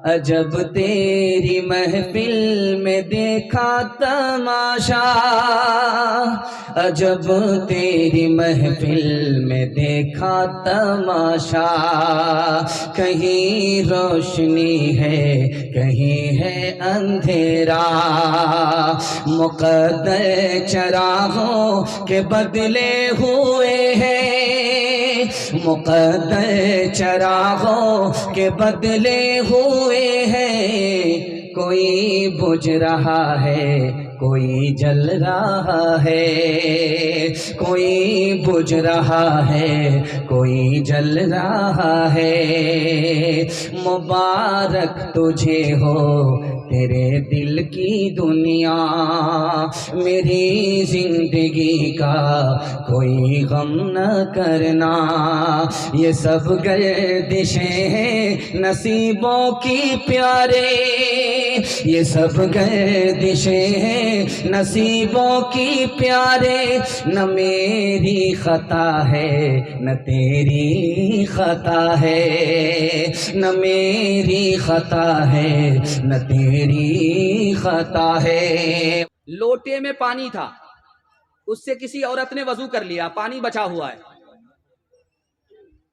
अजब तेरी महफिल में देखा तमाशा, अजब तेरी महफिल में देखा तमाशा। कहीं रोशनी है कहीं है अंधेरा, मुक़द्दर चरागों के बदले हुए हैं, मुक़द्दर चरागों के बदले हुए हैं। कोई बुझ रहा है कोई जल रहा है, कोई बुझ रहा है कोई जल रहा है। मुबारक तुझे हो तेरे दिल की दुनिया, मेरी जिंदगी का कोई गम न करना। ये सब गर्दिशें हैं नसीबों की प्यारे, ये सब गर्दिशें हैं नसीबों की प्यारे। न मेरी खता है न तेरी खता है, न मेरी खता है न तेरी खता है। लोटे में पानी था, उससे किसी औरत ने वजू कर लिया, पानी बचा हुआ है,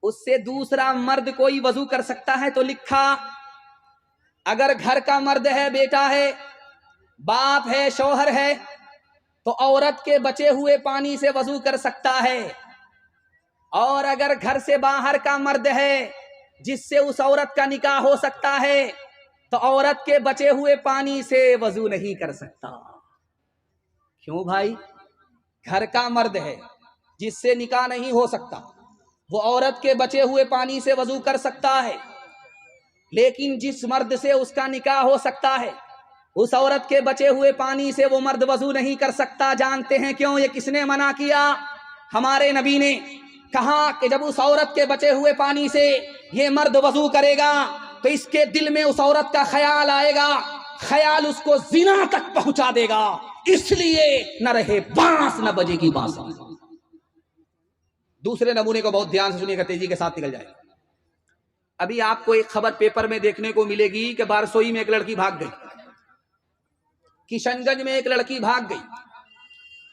उससे दूसरा मर्द कोई वजू कर सकता है? तो लिखा अगर घर का मर्द है, बेटा है, बाप है, शौहर है, तो औरत के बचे हुए पानी से वजू कर सकता है। और अगर घर से बाहर का मर्द है जिससे उस औरत का निकाह हो सकता है, तो औरत के बचे हुए पानी से वजू नहीं कर सकता। क्यों भाई? घर का मर्द है जिससे निकाह नहीं हो सकता, वो औरत के बचे हुए पानी से वजू कर सकता है, लेकिन जिस मर्द से उसका निकाह हो सकता है उस औरत के बचे हुए पानी से वो मर्द वजू नहीं कर सकता। जानते हैं क्यों? ये किसने मना किया? हमारे नबी ने कहा कि जब उस औरत के बचे हुए पानी से ये मर्द वजू करेगा तो इसके दिल में उस औरत का ख्याल आएगा, ख्याल उसको जिना तक पहुंचा देगा, इसलिए न रहे बांस न बजेगी बांसुरी। दूसरे नमूने को बहुत ध्यान से सुनिएगा, तेजी के साथ निकल जाएगा। अभी आपको एक खबर पेपर में देखने को मिलेगी कि बारसोई में एक लड़की भाग गई, किशनगंज में एक लड़की भाग गई,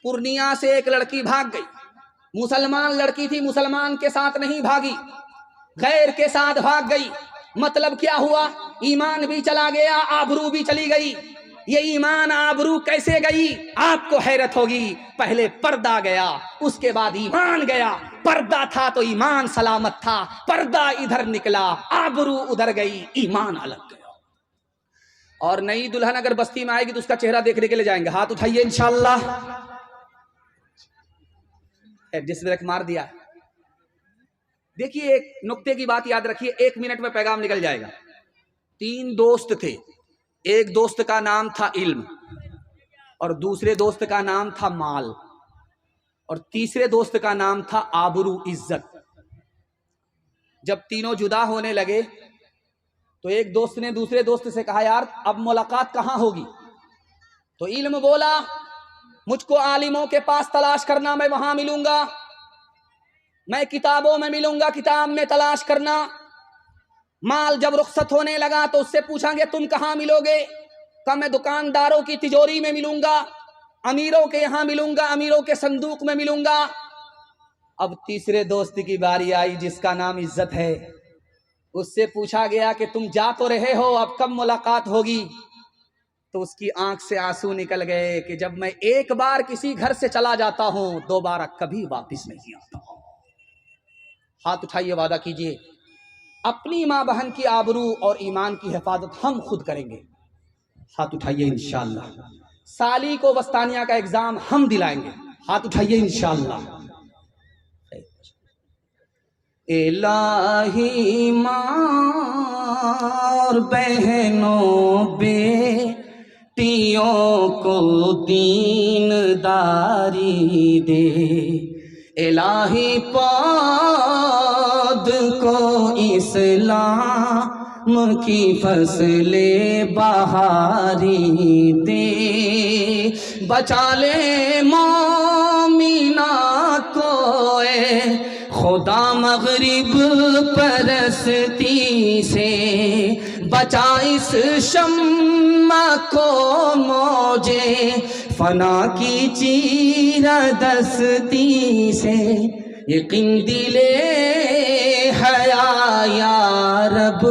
पूर्णिया से एक लड़की भाग गई। मुसलमान लड़की थी, मुसलमान के साथ नहीं भागी, गैर के साथ भाग गई। मतलब क्या हुआ? ईमान भी चला गया, आबरू भी चली गई। ये ईमान आबरू कैसे गई? आपको हैरत होगी। पहले पर्दा गया, उसके बाद ईमान गया। पर्दा था तो ईमान सलामत था, पर्दा इधर निकला, आबरू उधर गई, ईमान अलग गया। और नई दुल्हन अगर बस्ती में आएगी तो उसका चेहरा देखने के लिए जाएंगे। हाथ उठाइए इंशाअल्लाह। डिस्क मार दिया। देखिए, एक नुक्ते की बात याद रखिए, 1 मिनट में पैगाम निकल जाएगा। 3 दोस्त थे, एक दोस्त का नाम था इल्म, और दूसरे दोस्त का नाम था माल, और तीसरे दोस्त का नाम था आबरू, इज्जत। जब तीनों जुदा होने लगे तो एक दोस्त ने दूसरे दोस्त से कहा, यार अब मुलाकात कहाँ होगी? तो इल्म बोला, मुझको आलिमों के पास तलाश करना, मैं वहां मिलूंगा। मैं किताबों में मिलूंगा, किताब में तलाश करना। माल जब रुखसत होने लगा तो उससे पूछांगे तुम कहाँ मिलोगे? कहा मैं दुकानदारों की तिजोरी में मिलूंगा, अमीरों के यहां मिलूंगा, अमीरों के संदूक में मिलूंगा। अब तीसरे दोस्त की बारी आई जिसका नाम इज्जत है। उससे पूछा गया कि तुम जा तो रहे हो, अब कब मुलाकात होगी? तो उसकी आंख से आंसू निकल गए कि जब मैं एक बार किसी घर से चला जाता हूं, दोबारा कभी वापस नहीं आता हूं। हाथ उठाइए, वादा कीजिए अपनी मां बहन की आबरू और ईमान की हिफाजत हम खुद करेंगे। हाथ उठाइए इंशाअल्लाह। साली को वस्तानिया का एग्जाम हम दिलाएंगे। हाथ उठाइए इंशाअल्लाह। इलाही मां और बहनों बेटियों को दीनदारी दे, इलाही पौध को इस्लाम की फसले बहारी दे, बचा ले मोमिना को खुदा मगरिब परस्ती से, बचा इस शम्मा को मौजे फना की चीरदस्ती से, यकीन दिले हया या रब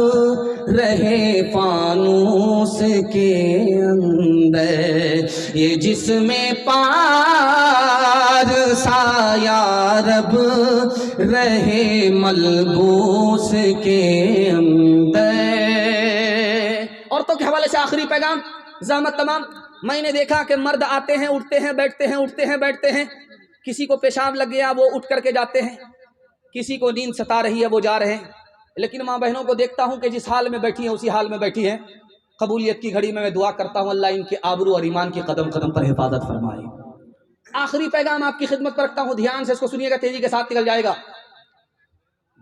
रहे फानूस के अंदर, ये जिसमें पार साया रब रहे मलबूस के अंदर। औरतों के हवाले से आखिरी पैगाम ज़हमत तमाम। मैंने देखा कि मर्द आते हैं, उठते हैं, बैठते हैं, उठते हैं, बैठते हैं। किसी को पेशाब लग गया वो उठ करके जाते हैं, किसी को नींद सता रही है वो जा रहे हैं। लेकिन माँ बहनों को देखता हूँ कि जिस हाल में बैठी है उसी हाल में बैठी है। कबूलियत की घड़ी में मैं दुआ करता हूँ अल्लाह इनके आबरू और ईमान की कदम कदम पर हिफाजत फरमाए। आखिरी पैगाम आपकी खिदमत पर रखता हूँ, ध्यान से इसको सुनिएगा, तेजी के साथ निकल जाएगा।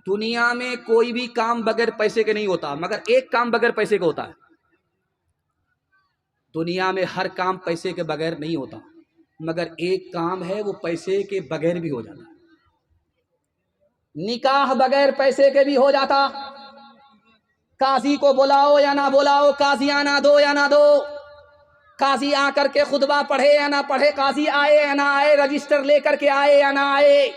दुनिया में कोई भी काम बगैर पैसे के नहीं होता, मगर एक काम बगैर पैसे के होता है। दुनिया में हर काम पैसे के बगैर नहीं होता, मगर एक काम है वो पैसे के बगैर भी हो जाता। निकाह बगैर पैसे के भी हो जाता। काजी को बुलाओ या ना बुलाओ, काजियाना दो या ना दो, काजी आकर के खुतबा पढ़े या ना पढ़े, काजी आए या ना आए, रजिस्टर लेकर के आए या ना आए,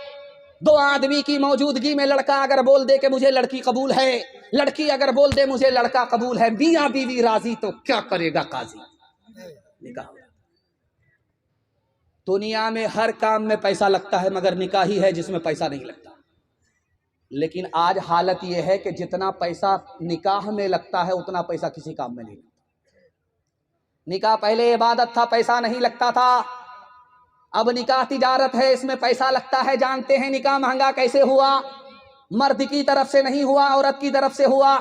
दो आदमी की मौजूदगी में लड़का अगर बोल दे कि मुझे लड़की कबूल है, लड़की अगर बोल दे मुझे लड़का कबूल है, मियां बीवी राजी, तो क्या करेगा काजी? निकाह। दुनिया में हर काम में पैसा लगता है, मगर निकाह ही है जिसमें पैसा नहीं लगता। लेकिन आज हालत यह है कि जितना पैसा निकाह में लगता है उतना पैसा किसी काम में नहीं लगता। निकाह पहले इबादत था, पैसा नहीं लगता था। अब निकाह तिजारत है, इसमें पैसा लगता है। जानते हैं निकाह महंगा कैसे हुआ? मर्द की तरफ से नहीं हुआ, औरत की तरफ से हुआ।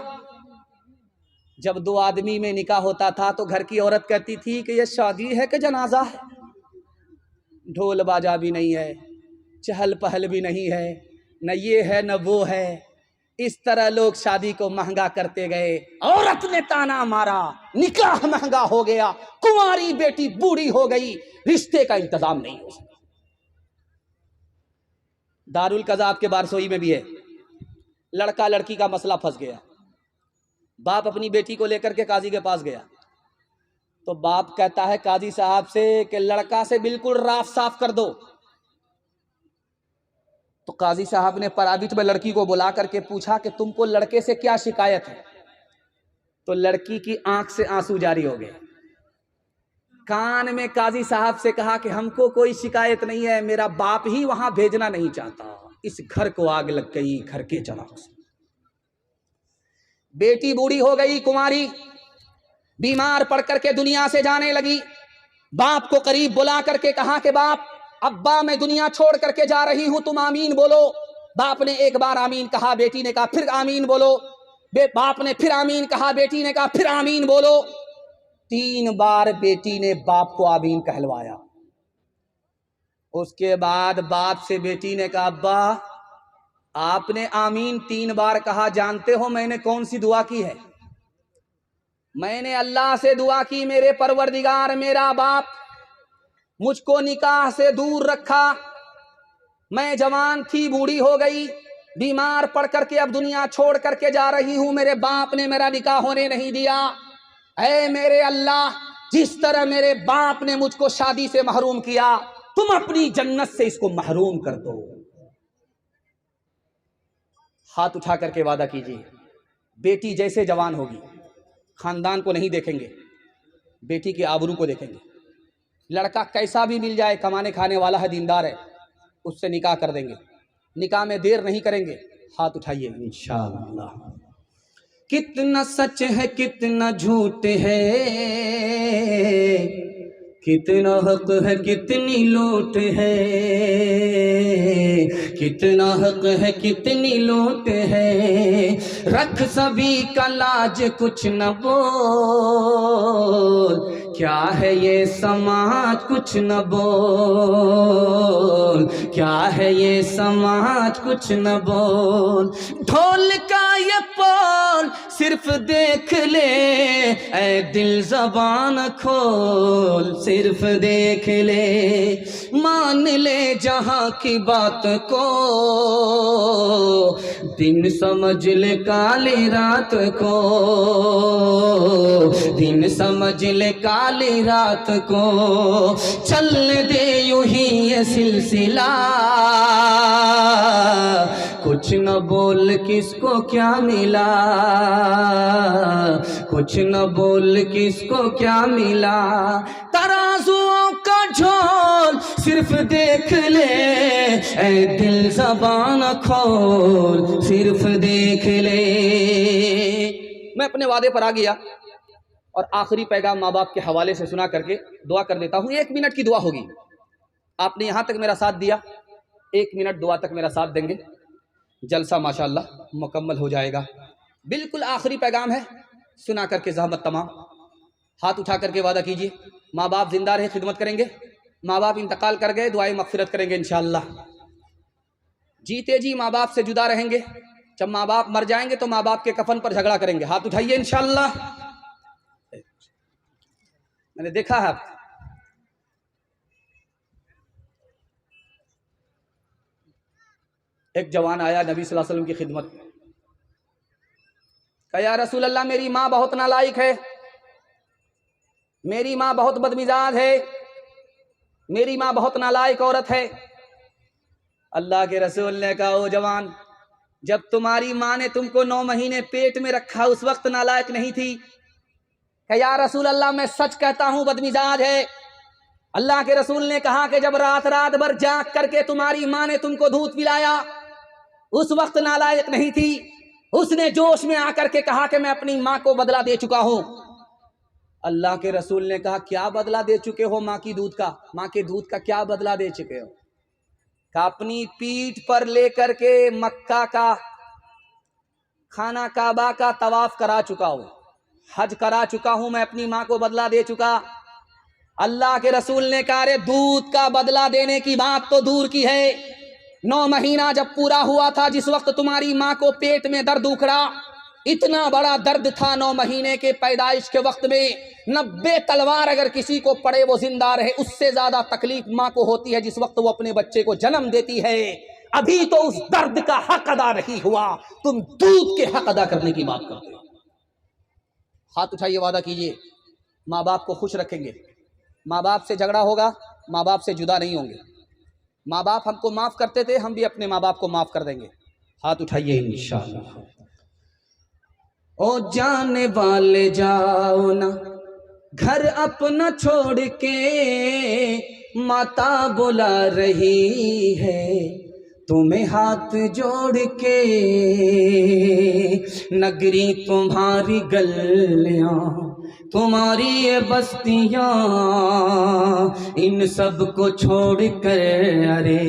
जब दो आदमी में निकाह होता था तो घर की औरत कहती थी कि यह शादी है कि जनाजा है, ढोल बाजा भी नहीं है, चहल पहल भी नहीं है, न ये है न वो है। इस तरह लोग शादी को महंगा करते गए। औरत ने ताना मारा, निकाह महंगा हो गया, कुंवारी बेटी बूढ़ी हो गई, रिश्ते का इंतजाम नहीं हो सका। दारुल कज़ा आपके बारसोई में भी है। लड़का लड़की का मसला फंस गया। बाप अपनी बेटी को लेकर के काजी के पास गया तो बाप कहता है काजी साहब से कि लड़का से बिल्कुल राफ साफ कर दो। तो काजी साहब ने पराबित में लड़की को बुला करके पूछा कि तुमको लड़के से क्या शिकायत है? तो लड़की की आंख से आंसू जारी हो गए। कान में काजी साहब से कहा कि हमको कोई शिकायत नहीं है, मेरा बाप ही वहां भेजना नहीं चाहता, इस घर को आग लग गई, घर के चलाओ से। बेटी बूढ़ी हो गई, कुंवारी, बीमार पड़ करके दुनिया से जाने लगी। बाप को करीब बुला करके कहा कि बाप, अब्बा मैं दुनिया छोड़ करके जा रही हूं, तुम आमीन बोलो। बाप ने एक बार आमीन कहा, बेटी ने कहा फिर आमीन बोलो। बाप ने फिर आमीन कहा, बेटी ने कहा फिर आमीन बोलो। 3 बार बेटी ने बाप को आमीन कहलवाया। उसके बाद बाप से बेटी ने कहा, अब्बा आपने आमीन 3 बार कहा, जानते हो मैंने कौन सी दुआ की है? मैंने अल्लाह से दुआ की, मेरे परवरदिगार मेरा बाप मुझको निकाह से दूर रखा, मैं जवान थी बूढ़ी हो गई, बीमार पड़ करके अब दुनिया छोड़ करके जा रही हूं, मेरे बाप ने मेरा निकाह होने नहीं दिया। ऐ मेरे अल्लाह, जिस तरह मेरे बाप ने मुझको शादी से महरूम किया, तुम अपनी जन्नत से इसको महरूम कर दो। हाथ उठा करके वादा कीजिए, बेटी जैसे जवान होगी, खानदान को नहीं देखेंगे, बेटी की आबरू को देखेंगे। लड़का कैसा भी मिल जाए, कमाने खाने वाला है, दीनदार है, उससे निकाह कर देंगे, निकाह में देर नहीं करेंगे। हाथ उठाइए इंशाअल्लाह। कितना सच है कितना झूठ है, कितना हक है कितनी लूट है, कितना हक है कितनी लूट है, रख सभी का लाज कुछ न बोल, क्या है ये समाज कुछ न बोल, क्या है ये समाज कुछ न बोल। ढोल का ये पोल सिर्फ देख ले, ऐ दिल ज़बान खोल सिर्फ देख ले, मान ले जहां की बात को, दिन समझ ले काली रात को, दिन समझ ले काली रात को, चलने दे यूं ही ये सिलसिला, कुछ न बोल किसको क्या मिला, कुछ न बोल किसको क्या मिला, तराजुओं का झोल सिर्फ देख ले, ऐ दिल ज़बान खोल सिर्फ देख ले। मैं अपने वादे पर आ गया और आखिरी पैगाम माँ बाप के हवाले से सुना करके दुआ कर देता हूँ। 1 मिनट की दुआ होगी। आपने यहाँ तक मेरा साथ दिया, 1 मिनट दुआ तक मेरा साथ देंगे, जलसा माशाअल्लाह मुकम्मल हो जाएगा। बिल्कुल आखिरी पैगाम है, सुना करके ज़हमत तमाम। हाथ उठा करके वादा कीजिए, माँ बाप जिंदा रहे खिदमत करेंगे, माँ बाप इंतकाल कर गए दुआएं मगफिरत करेंगे इंशाअल्लाह। जीते जी माँ बाप से जुदा रहेंगे, जब माँ बाप मर जाएंगे तो माँ बाप के कफन पर झगड़ा करेंगे। हाथ उठाइए इंशाअल्लाह। मैंने देखा है एक जवान आया नबी सल्लल्लाहु अलैहि वसल्लम की खिदमत में, कहा या रसूल अल्लाह मेरी माँ बहुत नालायक है, मेरी माँ बहुत बदमिजाज है, मेरी माँ बहुत नालायक औरत है। अल्लाह के रसूल ने कहा ओ जवान, जब तुम्हारी माँ ने तुमको 9 महीने पेट में रखा उस वक्त नालायक नहीं थी? कहा या रसूल अल्लाह मैं सच कहता हूँ बदमिजाज है। अल्लाह के रसूल ने कहा कि जब रात रात भर जाग करके तुम्हारी माँ ने तुमको दूध पिलाया उस वक्त नालायक नहीं थी। उसने जोश में आकर के कहा कि मैं अपनी माँ को बदला दे चुका हूँ। अल्लाह के रसूल ने कहा क्या बदला दे चुके हो माँ की दूध का, माँ के दूध का क्या बदला दे चुके हो? कहा अपनी पीठ पर लेकर के मक्का का खाना काबा का तवाफ करा चुका हूँ, हज करा चुका हूं, मैं अपनी माँ को बदला दे चुका। अल्लाह के रसूल ने कहा रे दूध का बदला देने की बात तो दूर की है, 9 महीना जब पूरा हुआ था जिस वक्त तुम्हारी माँ को पेट में दर्द उखड़ा, इतना बड़ा दर्द था 9 महीने के पैदाइश के वक्त में, 90 तलवार अगर किसी को पड़े वो जिंदा रहे, उससे ज्यादा तकलीफ माँ को होती है जिस वक्त वो अपने बच्चे को जन्म देती है। अभी तो उस दर्द का हक अदा नहीं हुआ, तुम दूध के हक अदा करने की बात करते हो। हाथ उठाइए, वादा कीजिए माँ बाप को खुश रखेंगे, माँ बाप से झगड़ा होगा, माँ बाप से जुदा नहीं होंगे। माँ बाप हमको माफ करते थे, हम भी अपने माँ बाप को माफ कर देंगे। हाथ उठाइए इंशाअल्लाह। ओ जाने वाले जाओ ना घर अपना छोड़ के, माता बुला रही है तुम्हें हाथ जोड़ के, नगरी तुम्हारी गलियां तुम्हारी ये बस्तियां, इन सब को छोड़ कर अरे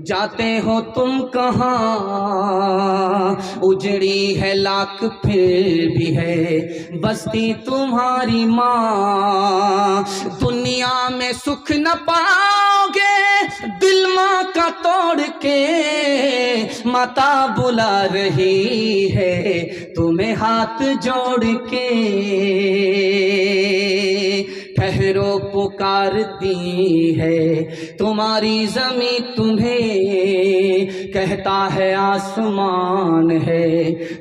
जाते हो तुम कहाँ, उजड़ी है लाख फिर भी है बस्ती तुम्हारी माँ, दुनिया में सुख न पाओगे दिल माँ का तोड़ के, माता बुला रही है तुम्हें हाथ जोड़ के, ठहरो पुकारती है तुम्हारी जमी तुम्हें, कहता है आसमान है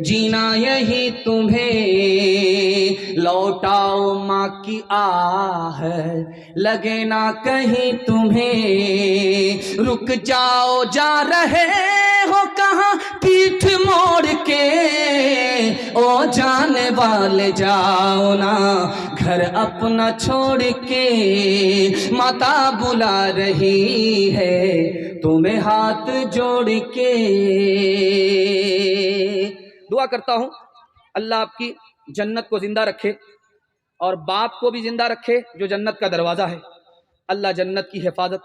जीना यही तुम्हें, लौटाओ माँ की आह लगे ना कहीं तुम्हें, रुक जाओ जा रहे हो कहाँ पीठ मोड़ के, ओ जाने वाले जाओ ना घर अपना छोड़ के, माता बुला रही है तुम्हें हाथ जोड़ के। दुआ करता हूँ अल्लाह आपकी जन्नत को जिंदा रखे और बाप को भी जिंदा रखे जो जन्नत का दरवाज़ा है। अल्लाह जन्नत की हिफाजत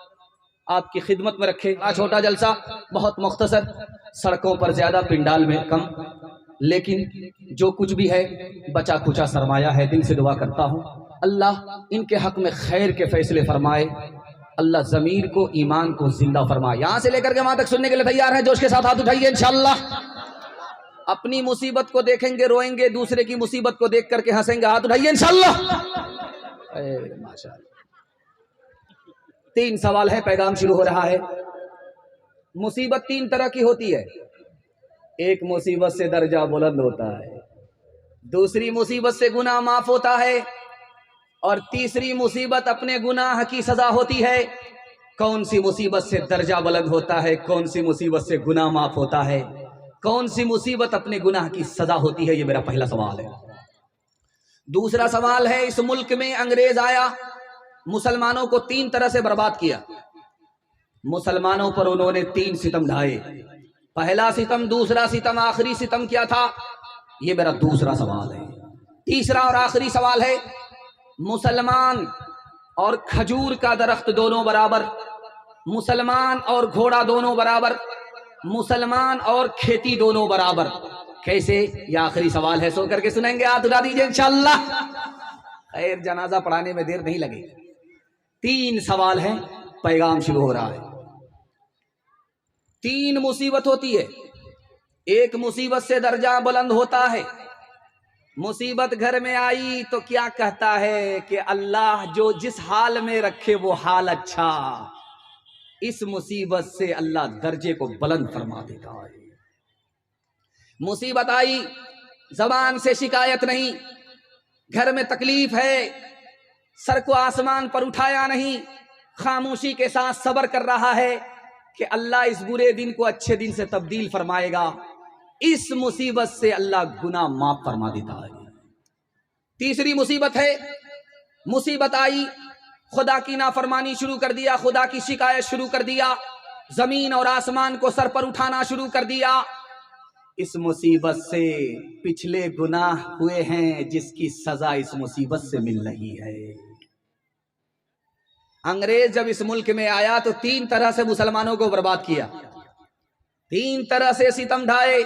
आपकी खिदमत में रखे। आज छोटा जलसा बहुत मुख्तसर, सड़कों पर ज़्यादा पिंडाल में कम, लेकिन जो कुछ भी है बचा खुचा सरमाया है। दिल से दुआ करता हूँ अल्लाह इनके हक में खैर के फैसले फरमाए, अल्लाह ज़मीर को ईमान को जिंदा फरमाए। यहाँ से लेकर के वहाँ तक सुनने के लिए तैयार है? जोश के साथ हाथ उठाइए इंशाअल्लाह। अपनी मुसीबत को देखेंगे रोएंगे, दूसरे की मुसीबत को देख करके हंसेंगे। हाथ उठाइए इंशाअल्लाह। माशाअल्लाह। तीन सवाल है, पैगाम शुरू हो रहा है। मुसीबत तीन तरह की होती है। एक मुसीबत से दर्जा बुलंद होता है, दूसरी मुसीबत से गुनाह माफ होता है, और तीसरी मुसीबत अपने गुनाह की सजा होती है। कौन सी मुसीबत से दर्जा बुलंद होता है, कौन सी मुसीबत से गुनाह माफ होता है, कौन सी मुसीबत अपने गुनाह की सजा होती है, ये मेरा पहला सवाल है। दूसरा सवाल है, इस मुल्क में अंग्रेज आया, मुसलमानों को तीन तरह से बर्बाद किया। मुसलमानों पर उन्होंने तीन सितम ढाए। पहला सितम, दूसरा सितम, आखिरी सितम क्या था, ये मेरा दूसरा सवाल है। तीसरा और आखिरी सवाल है, मुसलमान और खजूर का दरख्त दोनों बराबर, मुसलमान और घोड़ा दोनों बराबर, मुसलमान और खेती दोनों बराबर, कैसे? ये आखिरी सवाल है, सो करके सुनेंगे, हाथ उठा दीजिए इंशाअल्लाह। खैर, जनाजा पढ़ाने में देर नहीं लगेगी। तीन सवाल है, पैगाम शुरू हो रहा है। तीन मुसीबत होती है। एक मुसीबत से दर्जा बुलंद होता है। मुसीबत घर में आई तो क्या कहता है कि अल्लाह जो जिस हाल में रखे वो हाल अच्छा। इस मुसीबत से अल्लाह दर्जे को बुलंद फरमा देता है। मुसीबत आई, जबान से शिकायत नहीं, घर में तकलीफ है, सर को आसमान पर उठाया नहीं, खामोशी के साथ सब्र कर रहा है कि अल्लाह इस बुरे दिन को अच्छे दिन से तब्दील फरमाएगा। इस मुसीबत से अल्लाह गुनाह माफ फरमा देता है। तीसरी मुसीबत है, मुसीबत आई, खुदा की नाफरमानी शुरू कर दिया, खुदा की शिकायत शुरू कर दिया, जमीन और आसमान को सर पर उठाना शुरू कर दिया। इस मुसीबत से पिछले गुनाह हुए हैं जिसकी सजा इस मुसीबत से मिल रही है। अंग्रेज जब इस मुल्क में आया तो तीन तरह से मुसलमानों को बर्बाद किया, तीन तरह से सितम ढाए।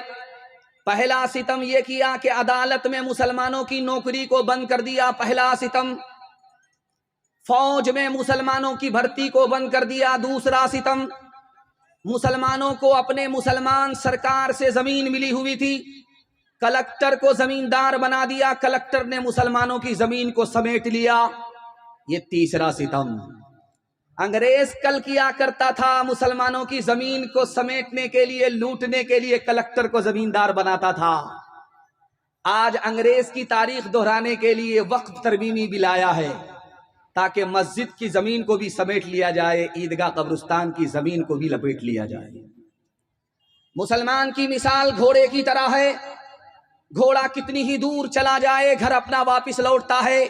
पहला सितम यह किया कि अदालत में मुसलमानों की नौकरी को बंद कर दिया, पहला सितम। फौज में मुसलमानों की भर्ती को बंद कर दिया, दूसरा सितम। मुसलमानों को अपने मुसलमान सरकार से जमीन मिली हुई थी, कलेक्टर को जमींदार बना दिया, कलेक्टर ने मुसलमानों की जमीन को समेट लिया, ये तीसरा सितम। अंग्रेज कल किया करता था, मुसलमानों की जमीन को समेटने के लिए, लूटने के लिए कलेक्टर को जमींदार बनाता था। आज अंग्रेज की तारीख दोहराने के लिए वक्फ तरमीमी भी लाया है ताकि मस्जिद की जमीन को भी समेट लिया जाए, ईदगाह कब्रिस्तान की जमीन को भी लपेट लिया जाए। मुसलमान की मिसाल घोड़े की तरह है। घोड़ा कितनी ही दूर चला जाए घर अपना वापस लौटता है।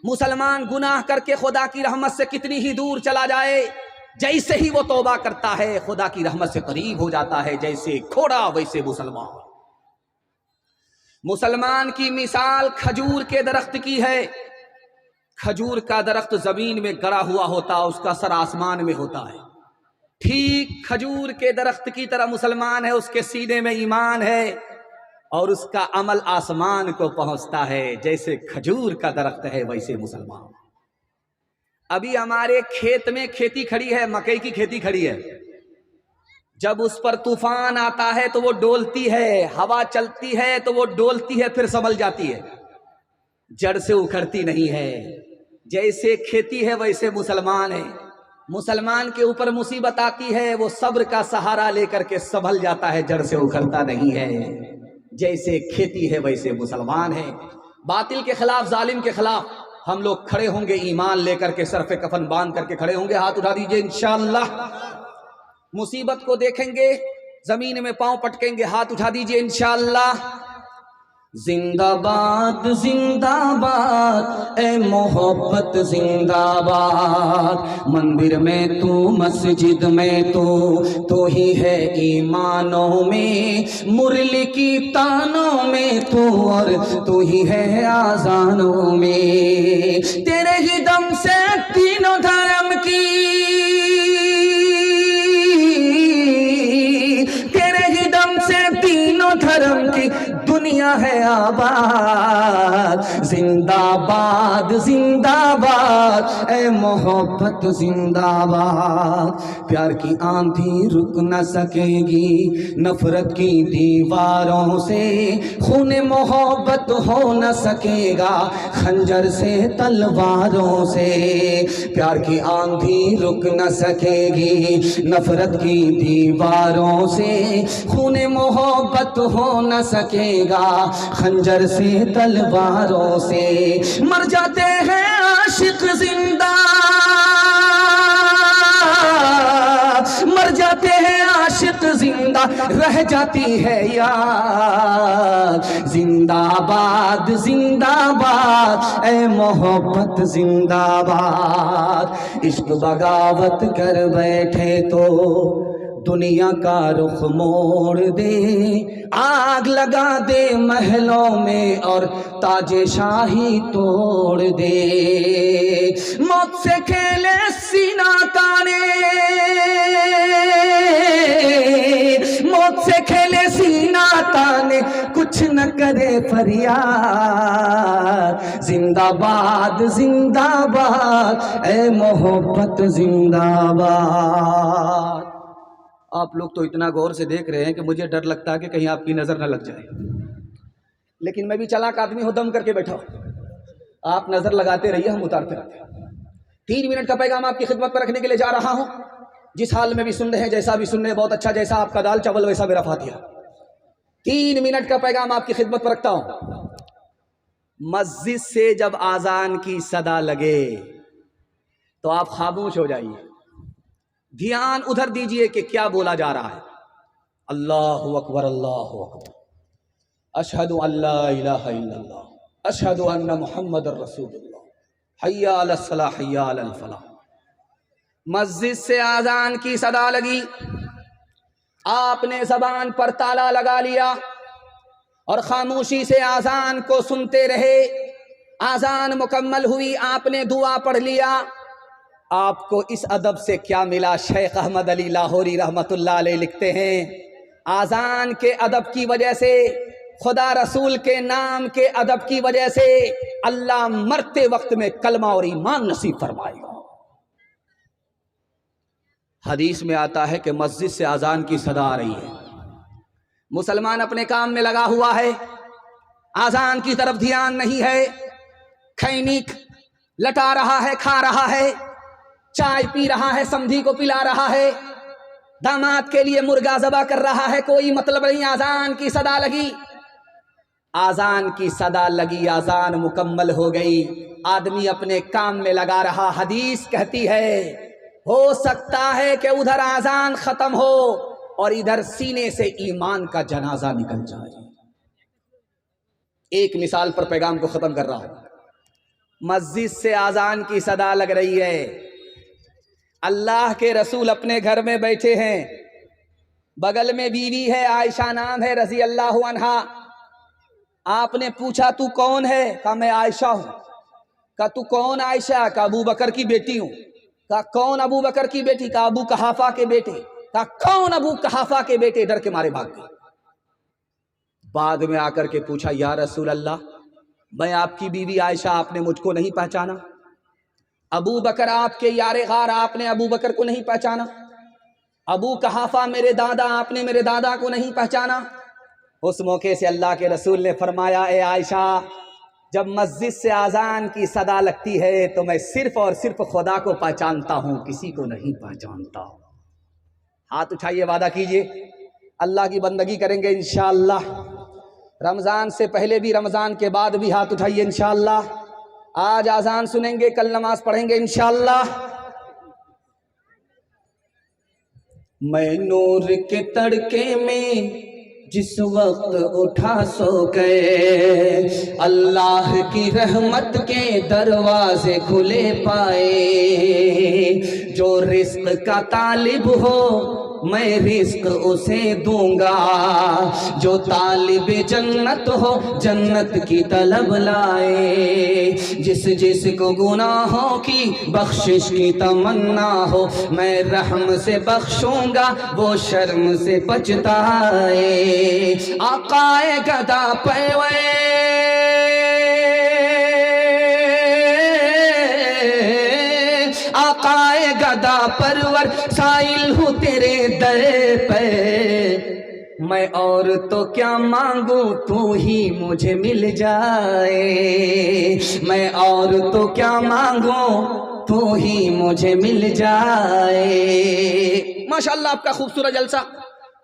मुसलमान गुनाह करके खुदा की रहमत से कितनी ही दूर चला जाए, जैसे ही वो तौबा करता है खुदा की रहमत से करीब हो जाता है। जैसे घोड़ा वैसे मुसलमान। मुसलमान की मिसाल खजूर के दरख्त की है। खजूर का दरख्त जमीन में गड़ा हुआ होता, उसका सर आसमान में होता है। ठीक खजूर के दरख्त की तरह मुसलमान है, उसके सीने में ईमान है और उसका अमल आसमान को पहुंचता है। जैसे खजूर का दरख्त है वैसे मुसलमान। अभी हमारे खेत में खेती खड़ी है, मकई की खेती खड़ी है। जब उस पर तूफान आता है तो वो डोलती है, हवा चलती है तो वो डोलती है, फिर संभल जाती है, जड़ से उखड़ती नहीं है। जैसे खेती है वैसे मुसलमान है। मुसलमान के ऊपर मुसीबत आती है, वो सब्र का सहारा लेकर के संभल जाता है, जड़ से उखड़ता नहीं है। जैसे खेती है वैसे मुसलमान है। बातिल के खिलाफ, जालिम के खिलाफ हम लोग खड़े होंगे, ईमान लेकर के, सर पे कफन बांध करके खड़े होंगे। हाथ उठा दीजिए इंशाअल्लाह। मुसीबत को देखेंगे, जमीन में पांव पटकेंगे, हाथ उठा दीजिए इंशाअल्लाह। जिंदाबाद जिंदाबाद ए मोहब्बत जिंदाबाद। मंदिर में तू, मस्जिद में तू ही है ईमानों में, मुरली की तानों में तू, और तू ही है आजानों में। तेरे ही दम से तीनों धर्म की, तेरे ही दम से तीनों धर्म की दुनिया है आबाद। जिंदाबाद जिंदाबाद ए मोहब्बत जिंदाबाद। प्यार की आंधी रुक न सकेगी नफरत की दीवारों से, खूने मोहब्बत हो न सकेगा खंजर से तलवारों से। प्यार की आंधी रुक न सकेगी नफरत की दीवारों से, खूने मोहब्बत हो न सकेगा खंजर से तलवारों से। मर जाते हैं आशिक जिंदा, मर जाते हैं आशिक जिंदा, रह जाती है याद। जिंदाबाद जिंदाबाद ए मोहब्बत जिंदाबाद। इश्क बगावत कर बैठे तो दुनिया का रुख मोड़ दे, आग लगा दे महलों में और ताजे शाही तोड़ दे। मौत से खेले सीना ताने, मौत से खेले सीना ताने, कुछ न करे फरियाद। जिंदाबाद जिंदाबाद ए मोहब्बत जिंदाबाद। आप लोग तो इतना गौर से देख रहे हैं कि मुझे डर लगता है कि कहीं आपकी नजर न लग जाए, लेकिन मैं भी चालाक आदमी हूं, दम करके बैठा हूं। आप नजर लगाते रहिए, हम उतारते रहते हैं। 3 मिनट का पैगाम आपकी खिदमत पर रखने के लिए जा रहा हूं। जिस हाल में भी सुन रहे हैं, जैसा भी सुन रहे हैं, बहुत अच्छा, जैसा आपका दाल चावल वैसा मेरा फातिहा। 3 मिनट का पैगाम आपकी खिदमत पर रखता हूं। मस्जिद से जब आजान की सदा लगे तो आप खामोश हो जाइए, ध्यान उधर दीजिए कि क्या बोला जा रहा है। अल्लाहु अकबर अल्लाहु अकबर, अशहदु अल्ला इलाहा इल्लल्लाह, अशहदु अन्ना मुहम्मदुर रसूलुल्लाह, हय्या अलस सलाह हय्या अलल फलाह। मस्जिद से आजान की सदा लगी, आपने जबान पर ताला लगा लिया और खामोशी से आजान को सुनते रहे। आजान मुकम्मल हुई, आपने दुआ पढ़ लिया। आपको इस अदब से क्या मिला? शेख अहमद अली लाहौरी रहमतुल्लाह अलैह लिखते हैं, आजान के अदब की वजह से, खुदा रसूल के नाम के अदब की वजह से अल्लाह मरते वक्त में कलमा और ईमान नसीब फरमाएगा। हदीस में आता है कि मस्जिद से आजान की सदा आ रही है, मुसलमान अपने काम में लगा हुआ है, आजान की तरफ ध्यान नहीं है, खैनी लटा रहा है, खा रहा है, चाय पी रहा है, समधी को पिला रहा है, दामाद के लिए मुर्गा ज़बा कर रहा है, कोई मतलब नहीं। आजान की सदा लगी, आजान की सदा लगी, आजान मुकम्मल हो गई, आदमी अपने काम में लगा रहा। हदीस कहती है हो सकता है कि उधर आजान खत्म हो और इधर सीने से ईमान का जनाजा निकल जाए। एक मिसाल पर पैगाम को खत्म कर रहा हूं। मस्जिद से आजान की सदा लग रही है, अल्लाह के रसूल अपने घर में बैठे हैं, बगल में बीवी है, आयशा नाम है रजी अल्लाह अन्हा। आपने पूछा तू कौन है? कहा मैं आयशा हूं। कहा तू कौन आयशा? कहा अबू बकर की बेटी हूं। कहा कौन अबू बकर की बेटी? कहा अबू कहाफा के बेटे। कहा कौन अबू कहाफा के बेटे? डर के मारे भाग गए। बाद में आकर के पूछा या रसूल अल्लाह, मैं आपकी बीवी आयशा, आपने मुझको नहीं पहचाना? अबू बकर आपके यारे गार, आपने अबू बकर को नहीं पहचाना? अबू कहाफा मेरे दादा, आपने मेरे दादा को नहीं पहचाना? उस मौके से अल्लाह के रसूल ने फरमाया, ए आयशा, जब मस्जिद से आजान की सदा लगती है तो मैं सिर्फ और सिर्फ खुदा को पहचानता हूं, किसी को नहीं पहचानता। हाथ उठाइए, वादा कीजिए अल्लाह की बंदगी करेंगे इंशाअल्लाह। रमज़ान से पहले भी, रमज़ान के बाद भी हाथ उठाइए इंशाअल्लाह। आज आजान सुनेंगे, कल नमाज पढ़ेंगे इंशाअल्लाह। मैं नूर के तड़के में जिस वक्त उठा सो गए, अल्लाह की रहमत के दरवाजे खुले पाए। जो रिस्क का तालिब हो मैं रिस्क उसे दूंगा, जो तालिब जन्नत हो जन्नत की तलब लाए। जिस जिसको गुनाहों की बख्शिश की तमन्ना हो, मैं रहम से बख्शूंगा वो शर्म से पछताए। आकाए गदा पैवे आकाए गदा परवर साइल हूँ तेरे दर पे। मैं और तो क्या मांगू तू ही मुझे मिल जाए। मैं और तो क्या मांगू तू ही मुझे मिल जाए। माशाअल्लाह आपका खूबसूरत जलसा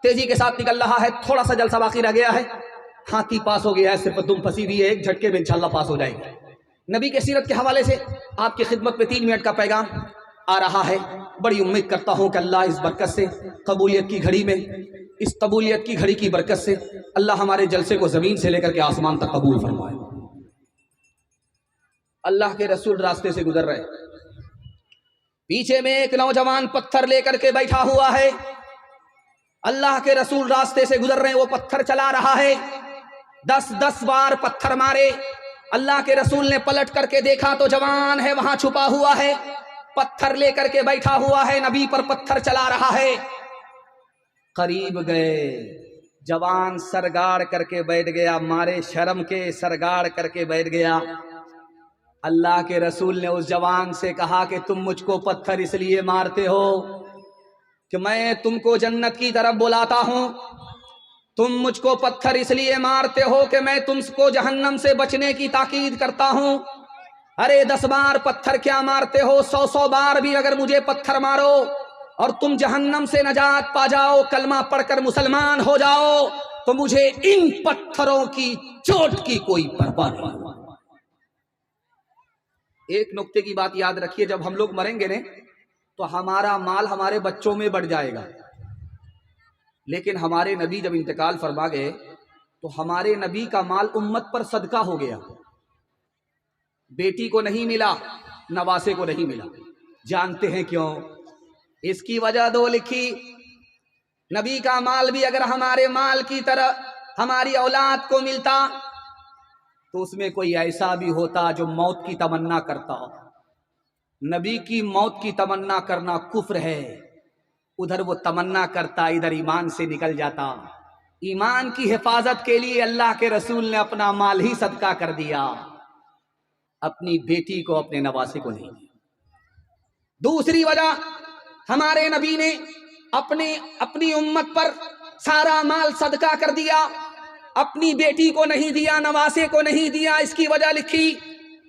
तेजी के साथ निकल रहा है। थोड़ा सा जलसा बाकी रह गया है। हाथी पास हो गया है, सिर्फ दुम फंसी हुई है, एक झटके में इंशाअल्लाह पास हो जाएगी। नबी के सीरत के हवाले से आपकी खिदमत में 3 मिनट का पैगाम आ रहा है। बड़ी उम्मीद करता हूँ कि अल्लाह इस बरकत से कबूलियत की घड़ी में, इस कबूलियत की घड़ी की बरकत से अल्लाह हमारे जलसे को ज़मीन से लेकर के आसमान तक कबूल फरमाए। अल्लाह के रसूल रास्ते से गुजर रहे, पीछे में एक नौजवान पत्थर लेकर के बैठा हुआ है। अल्लाह के रसूल रास्ते से गुजर रहे हैं, वो पत्थर चला रहा है। 10-10 बार पत्थर मारे। अल्लाह के रसूल ने पलट करके देखा तो जवान है वहां छुपा हुआ है, पत्थर लेकर के बैठा हुआ है, नबी पर पत्थर चला रहा है। करीब गए, जवान सरगाड़ करके बैठ गया, मारे शर्म के सरगाड़ करके बैठ गया। अल्लाह के रसूल ने उस जवान से कहा कि तुम मुझको पत्थर इसलिए मारते हो कि मैं तुमको जन्नत की तरफ बुलाता हूं। तुम मुझको पत्थर इसलिए मारते हो कि मैं तुमको जहन्नम से बचने की ताकीद करता हूं। अरे 10 बार पत्थर क्या मारते हो, 100 बार भी अगर मुझे पत्थर मारो और तुम जहन्नम से नजात पा जाओ, कलमा पढ़कर मुसलमान हो जाओ, तो मुझे इन पत्थरों की चोट की कोई परवाह नहीं। एक नुक्ते की बात याद रखिए, जब हम लोग मरेंगे ने तो हमारा माल हमारे बच्चों में बढ़ जाएगा, लेकिन हमारे नबी जब इंतकाल फरमा गए तो हमारे नबी का माल उम्मत पर सदका हो गया। बेटी को नहीं मिला, नवासे को नहीं मिला। जानते हैं क्यों? इसकी वजह 2 लिखी। नबी का माल भी अगर हमारे माल की तरह हमारी औलाद को मिलता तो उसमें कोई ऐसा भी होता जो मौत की तमन्ना करता हो। नबी की मौत की तमन्ना करना कुफ्र है। उधर वो तमन्ना करता, इधर ईमान से निकल जाता। ईमान की हिफाजत के लिए अल्लाह के रसूल ने अपना माल ही सदका कर दिया, अपनी बेटी को, अपने नवासे को नहीं। दूसरी वजह, हमारे नबी ने अपनी उम्मत पर सारा माल सदका कर दिया, अपनी बेटी को नहीं दिया, नवासे को नहीं दिया। इसकी वजह लिखी,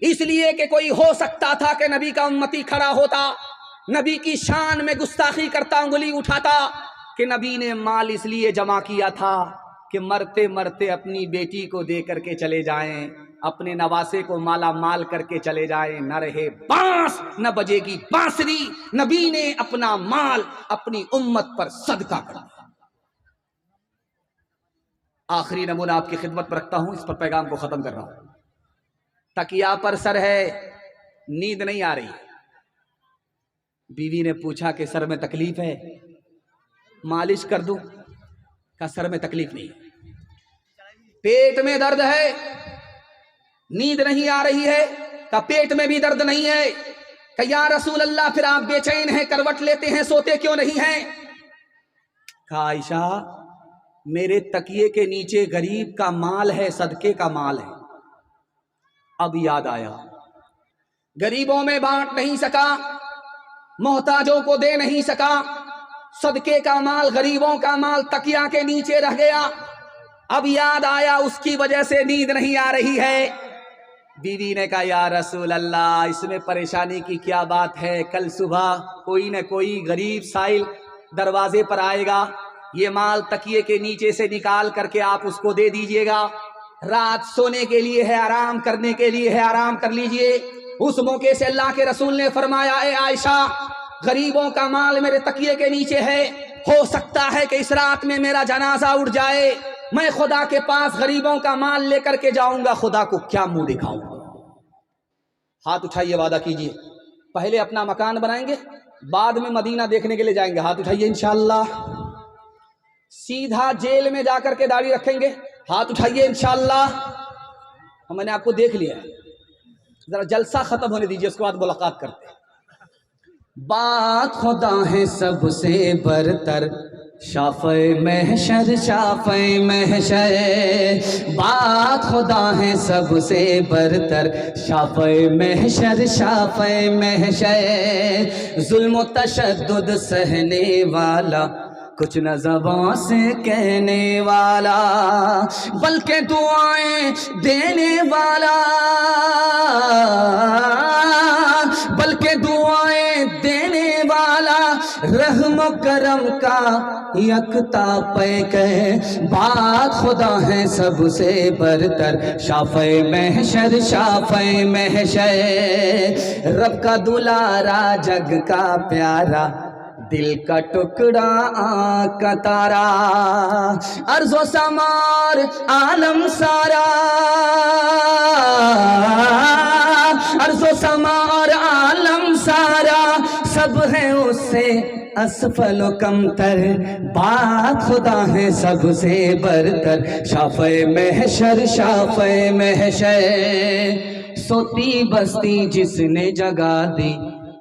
इसलिए कि कोई हो सकता था कि नबी का उम्मती खड़ा होता, नबी की शान में गुस्ताखी करता, उंगली उठाता कि नबी ने माल इसलिए जमा किया था कि मरते मरते अपनी बेटी को दे करके चले जाएं, अपने नवासे को माला माल करके चले जाएं, न रहे बांस न बजेगी बांसुरी। नबी ने अपना माल अपनी उम्मत पर सदका कर दिया। आखिरी नमूना आपकी खिदमत पर रखता हूं, इस पर पैगाम को खत्म कर रहा हूं। तकिया पर सर है, नींद नहीं आ रही। बीवी ने पूछा कि सर में तकलीफ है, मालिश कर दूं? का सर में तकलीफ नहीं। पेट में दर्द है, नींद नहीं आ रही है? का पेट में भी दर्द नहीं है? का या रसूल अल्लाह फिर आप बेचैन हैं, करवट लेते हैं, सोते क्यों नहीं हैं? का आयशा, मेरे तकिए के नीचे गरीब का माल है, सदके का माल है। अब याद आया, गरीबों में बांट नहीं सका, मोहताजों को दे नहीं सका, सदके का माल, गरीबों का माल तकिया के नीचे रह गया। अब याद आया, उसकी वजह से नींद नहीं आ रही है। बीवी ने कहा, या रसूल अल्लाह, इसमें परेशानी की क्या बात है? कल सुबह कोई न कोई गरीब साइल दरवाजे पर आएगा, ये माल तकिए के नीचे से निकाल करके आप उसको दे दीजिएगा। रात सोने के लिए है, आराम करने के लिए है, आराम कर लीजिए। उस मौके से अल्लाह के रसूल ने फरमाया, ए आयशा, गरीबों का माल मेरे तकिए के नीचे है, हो सकता है कि इस रात में मेरा जनाजा उठ जाए, मैं खुदा के पास गरीबों का माल लेकर के जाऊंगा, खुदा को क्या मुंह दिखाऊंगा? हाथ उठाइए, वादा कीजिए, पहले अपना मकान बनाएंगे, बाद में मदीना देखने के लिए जाएंगे। हाथ उठाइए इंशाअल्लाह। सीधा जेल में जाकर के दाढ़ी रखेंगे, हाथ उठाइए इंशाअल्लाह। मैंने आपको देख लिया, जरा जलसा खत्म होने दीजिए, उसके बाद मुलाकात करते हैं। बात खुदा है सबसे बरतर, शाफ़े महशर शाफ़े महशर। बात खुदा है सबसे बरतर, शाफ़े महशर शाफ़े महशर। जुल्म तशद्दुद सहने वाला, कुछ न ज़बां से कहने वाला, बल्कि दुआएं देने वाला, बल्कि दुआएं देने वाला, रहम करम का यकता पैक है। बात खुदा है सबसे बरतर, शाफ़े महशर शाफ़े महशर। रब का दुलारा जग का प्यारा, दिल का टुकड़ा आँख का तारा, अर्ज़ो समार आलम सारा, अर्ज़ो समार आलम सारा, सब है उससे असफल कमतर। बात खुदा है सबसे बरतर, शाफ़े महशर शाफ़े महशर। सोती बस्ती जिसने जगा दी,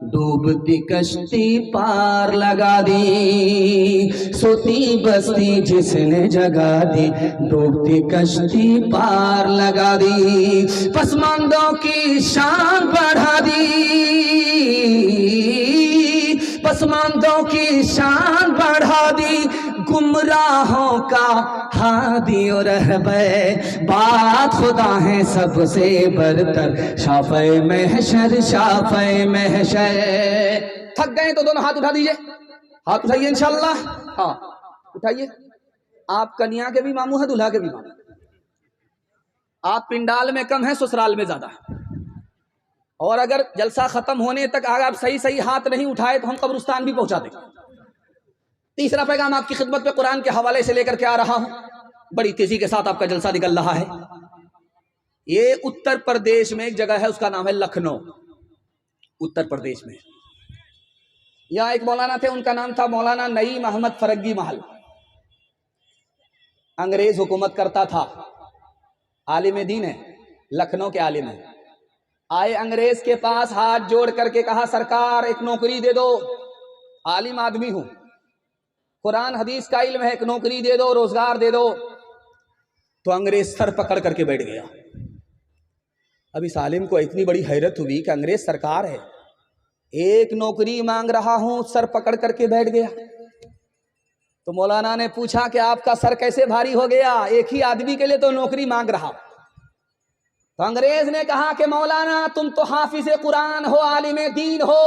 डूबती कश्ती पार लगा दी। सोती बस्ती जिसने जगा दी, डूबती कश्ती पार लगा दी। पसमानदों की शान बढ़ा दी, पसमानदों की शान बढ़ा दी, गुमराहों का हादी और रहबर। बात खुदा है सबसे बरतर, शाफ़े महशर शाफ़े महशर। थक गए तो दोनों हाथ उठा दीजिए, हाथ उठाइए इंशाल्लाह। हाँ उठाइए। आप कन्या के भी मामू हैं, दूल्हा के भी मामू। आप पिंडाल में कम हैं, ससुराल में ज्यादा है। और अगर जलसा खत्म होने तक अगर आप सही सही हाथ नहीं उठाए तो हम कब्रिस्तान भी पहुंचा देंगे। तीसरा पैगाम आपकी खिदमत में कुरान के हवाले से लेकर के आ रहा हूं। बड़ी तेजी के साथ आपका जलसा निकल रहा है। ये उत्तर प्रदेश में एक जगह है, उसका नाम है लखनऊ, उत्तर प्रदेश में। यहाँ एक मौलाना थे, उनका नाम था मौलाना नईम अहमद फरग्गी महल। अंग्रेज हुकूमत करता था, आलिम दीन है, लखनऊ के आलिम है। आए अंग्रेज के पास, हाथ जोड़ करके कहा सरकार एक नौकरी दे दो, आलिम आदमी हूं, कुरान हदीस का इल्म है, एक नौकरी दे दो, रोजगार दे दो। तो अंग्रेज सर पकड़ करके बैठ गया। अब इस आलिम को इतनी बड़ी हैरत हुई कि अंग्रेज सरकार है, एक नौकरी मांग रहा हूं, सर पकड़ करके बैठ गया। तो मौलाना ने पूछा कि आपका सर कैसे भारी हो गया, एक ही आदमी के लिए तो नौकरी मांग रहा। तो अंग्रेज ने कहा कि मौलाना तुम तो हाफिज कुरान हो, आलिम दीन हो,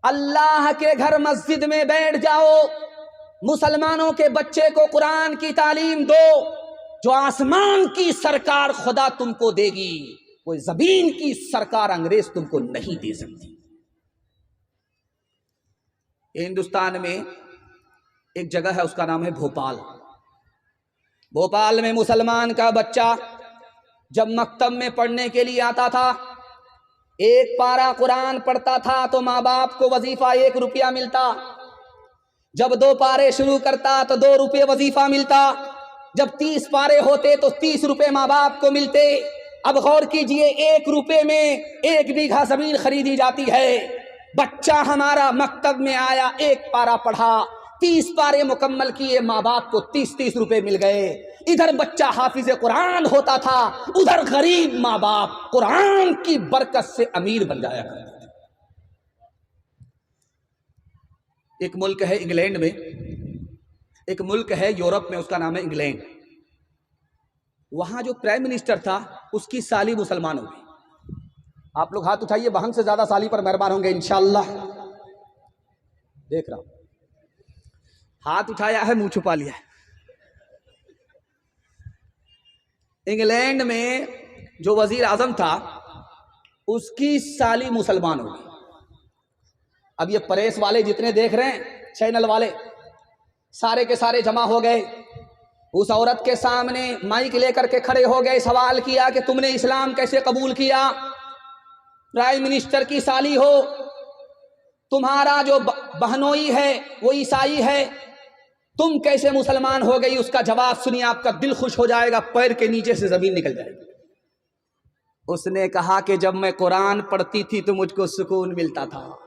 अल्लाह के घर मस्जिद में बैठ जाओ, मुसलमानों के बच्चे को कुरान की तालीम दो। जो आसमान की सरकार खुदा तुमको देगी, वो जमीन की सरकार अंग्रेज तुमको नहीं दे सकती। हिंदुस्तान में एक जगह है, उसका नाम है भोपाल। भोपाल में मुसलमान का बच्चा जब मकतब में पढ़ने के लिए आता था, एक पारा कुरान पढ़ता था तो माँ बाप को वजीफा 1 रुपया मिलता। जब 2 पारे शुरू करता तो 2 रुपये वजीफा मिलता। जब 30 पारे होते तो 30 रुपये माँ बाप को मिलते। अब गौर कीजिए, 1 रुपये में 1 बीघा जमीन खरीदी जाती है। बच्चा हमारा मकतब में आया, 1 पारा पढ़ा, 30 पारे मुकम्मल किए, माँ बाप को 30-30 रुपये मिल गए। इधर बच्चा हाफिज कुरान होता था, उधर गरीब माँ बाप कुरान की बरकत से अमीर बन जाया करते थे। एक मुल्क है इंग्लैंड में, एक मुल्क है यूरोप में, उसका नाम है इंग्लैंड। वहां जो प्राइम मिनिस्टर था, उसकी साली मुसलमान हो गई। आप लोग हाथ उठाइए, बहन से ज्यादा साली पर मेहरबान होंगे इंशाअल्लाह। देख रहा हूं, हाथ उठाया है, मुंह छुपा लिया है। इंग्लैंड में जो वजीर आजम था, उसकी साली मुसलमान हो गई। अब ये प्रेस वाले जितने देख रहे हैं, चैनल वाले, सारे के सारे जमा हो गए। उस औरत के सामने माइक लेकर के खड़े हो गए, सवाल किया कि तुमने इस्लाम कैसे कबूल किया? प्राइम मिनिस्टर की साली हो, तुम्हारा जो बहनोई है वो ईसाई है, तुम कैसे मुसलमान हो गई? उसका जवाब सुनिए, आपका दिल खुश हो जाएगा, पैर के नीचे से जमीन निकल जाएगी। उसने कहा कि जब मैं कुरान पढ़ती थी तो मुझको सुकून मिलता था,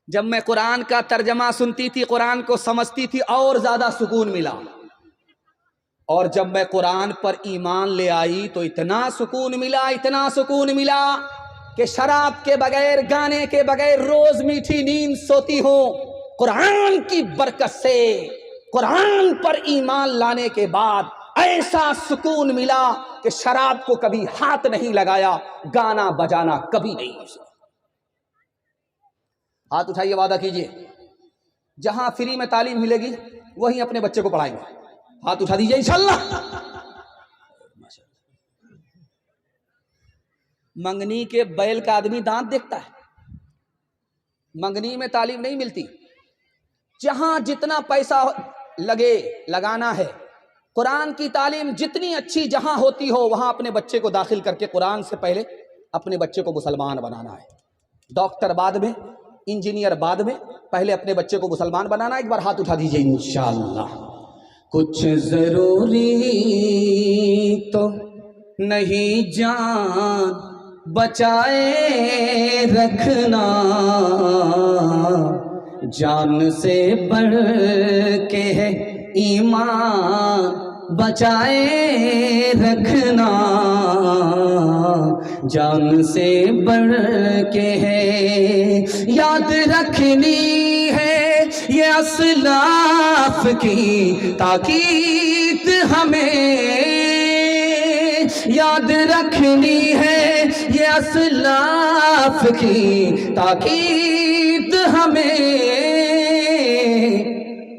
जब मैं कुरान का तर्जमा सुनती थी, कुरान को समझती थी, और ज़्यादा सुकून मिला। और जब मैं कुरान पर ईमान ले आई तो इतना सुकून मिला, इतना सुकून मिला कि शराब के बगैर, गाने के बगैर रोज मीठी नींद सोती हूँ। कुरान की बरकत से, कुरान पर ईमान लाने के बाद ऐसा सुकून मिला कि शराब को कभी हाथ नहीं लगाया, गाना बजाना कभी नहीं। हाथ उठाइए, वादा कीजिए जहां फ्री में तालीम मिलेगी वहीं अपने बच्चे को पढ़ाएंगे। हाथ उठा दीजिए इंशाल्लाह। मंगनी के बैल का आदमी दांत देखता है, मंगनी में तालीम नहीं मिलती। जहां जितना पैसा लगे लगाना है, कुरान की तालीम जितनी अच्छी जहां होती हो वहां अपने बच्चे को दाखिल करके कुरान से पहले अपने बच्चे को मुसलमान बनाना है। डॉक्टर बाद में, इंजीनियर बाद में, पहले अपने बच्चे को मुसलमान बनाना। एक बार हाथ उठा दीजिए इंशाअल्लाह। कुछ जरूरी तो नहीं जान बचाए रखना, जान से बढ़ के है ईमान बचाए रखना, जान से बढ़ के है। याद रखनी है ये असलाफ की ताकीद हमें, याद रखनी है ये असलाफ की ताकीद हमें।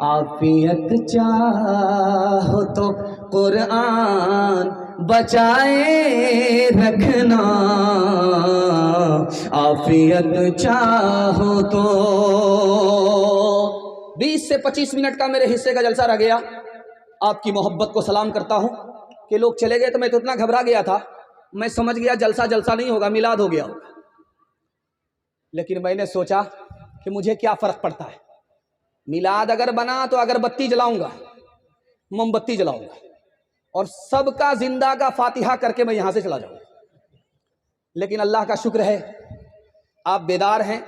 आफियत चाहो तो कुरान बचाए रखना, आफियत चाहो तो। 20 से 25 मिनट का मेरे हिस्से का जलसा रह गया। आपकी मोहब्बत को सलाम करता हूं कि लोग चले गए तो मैं तो इतना घबरा गया था, मैं समझ गया जलसा जलसा नहीं होगा, मिलाद हो गया होगा। लेकिन मैंने सोचा कि मुझे क्या फर्क पड़ता है, मिलाद अगर बना तो अगरबत्ती जलाऊंगा, मोमबत्ती जलाऊंगा, और सबका जिंदा का फातिहा करके मैं यहां से चला जाऊंगा। लेकिन अल्लाह का शुक्र है आप बेदार हैं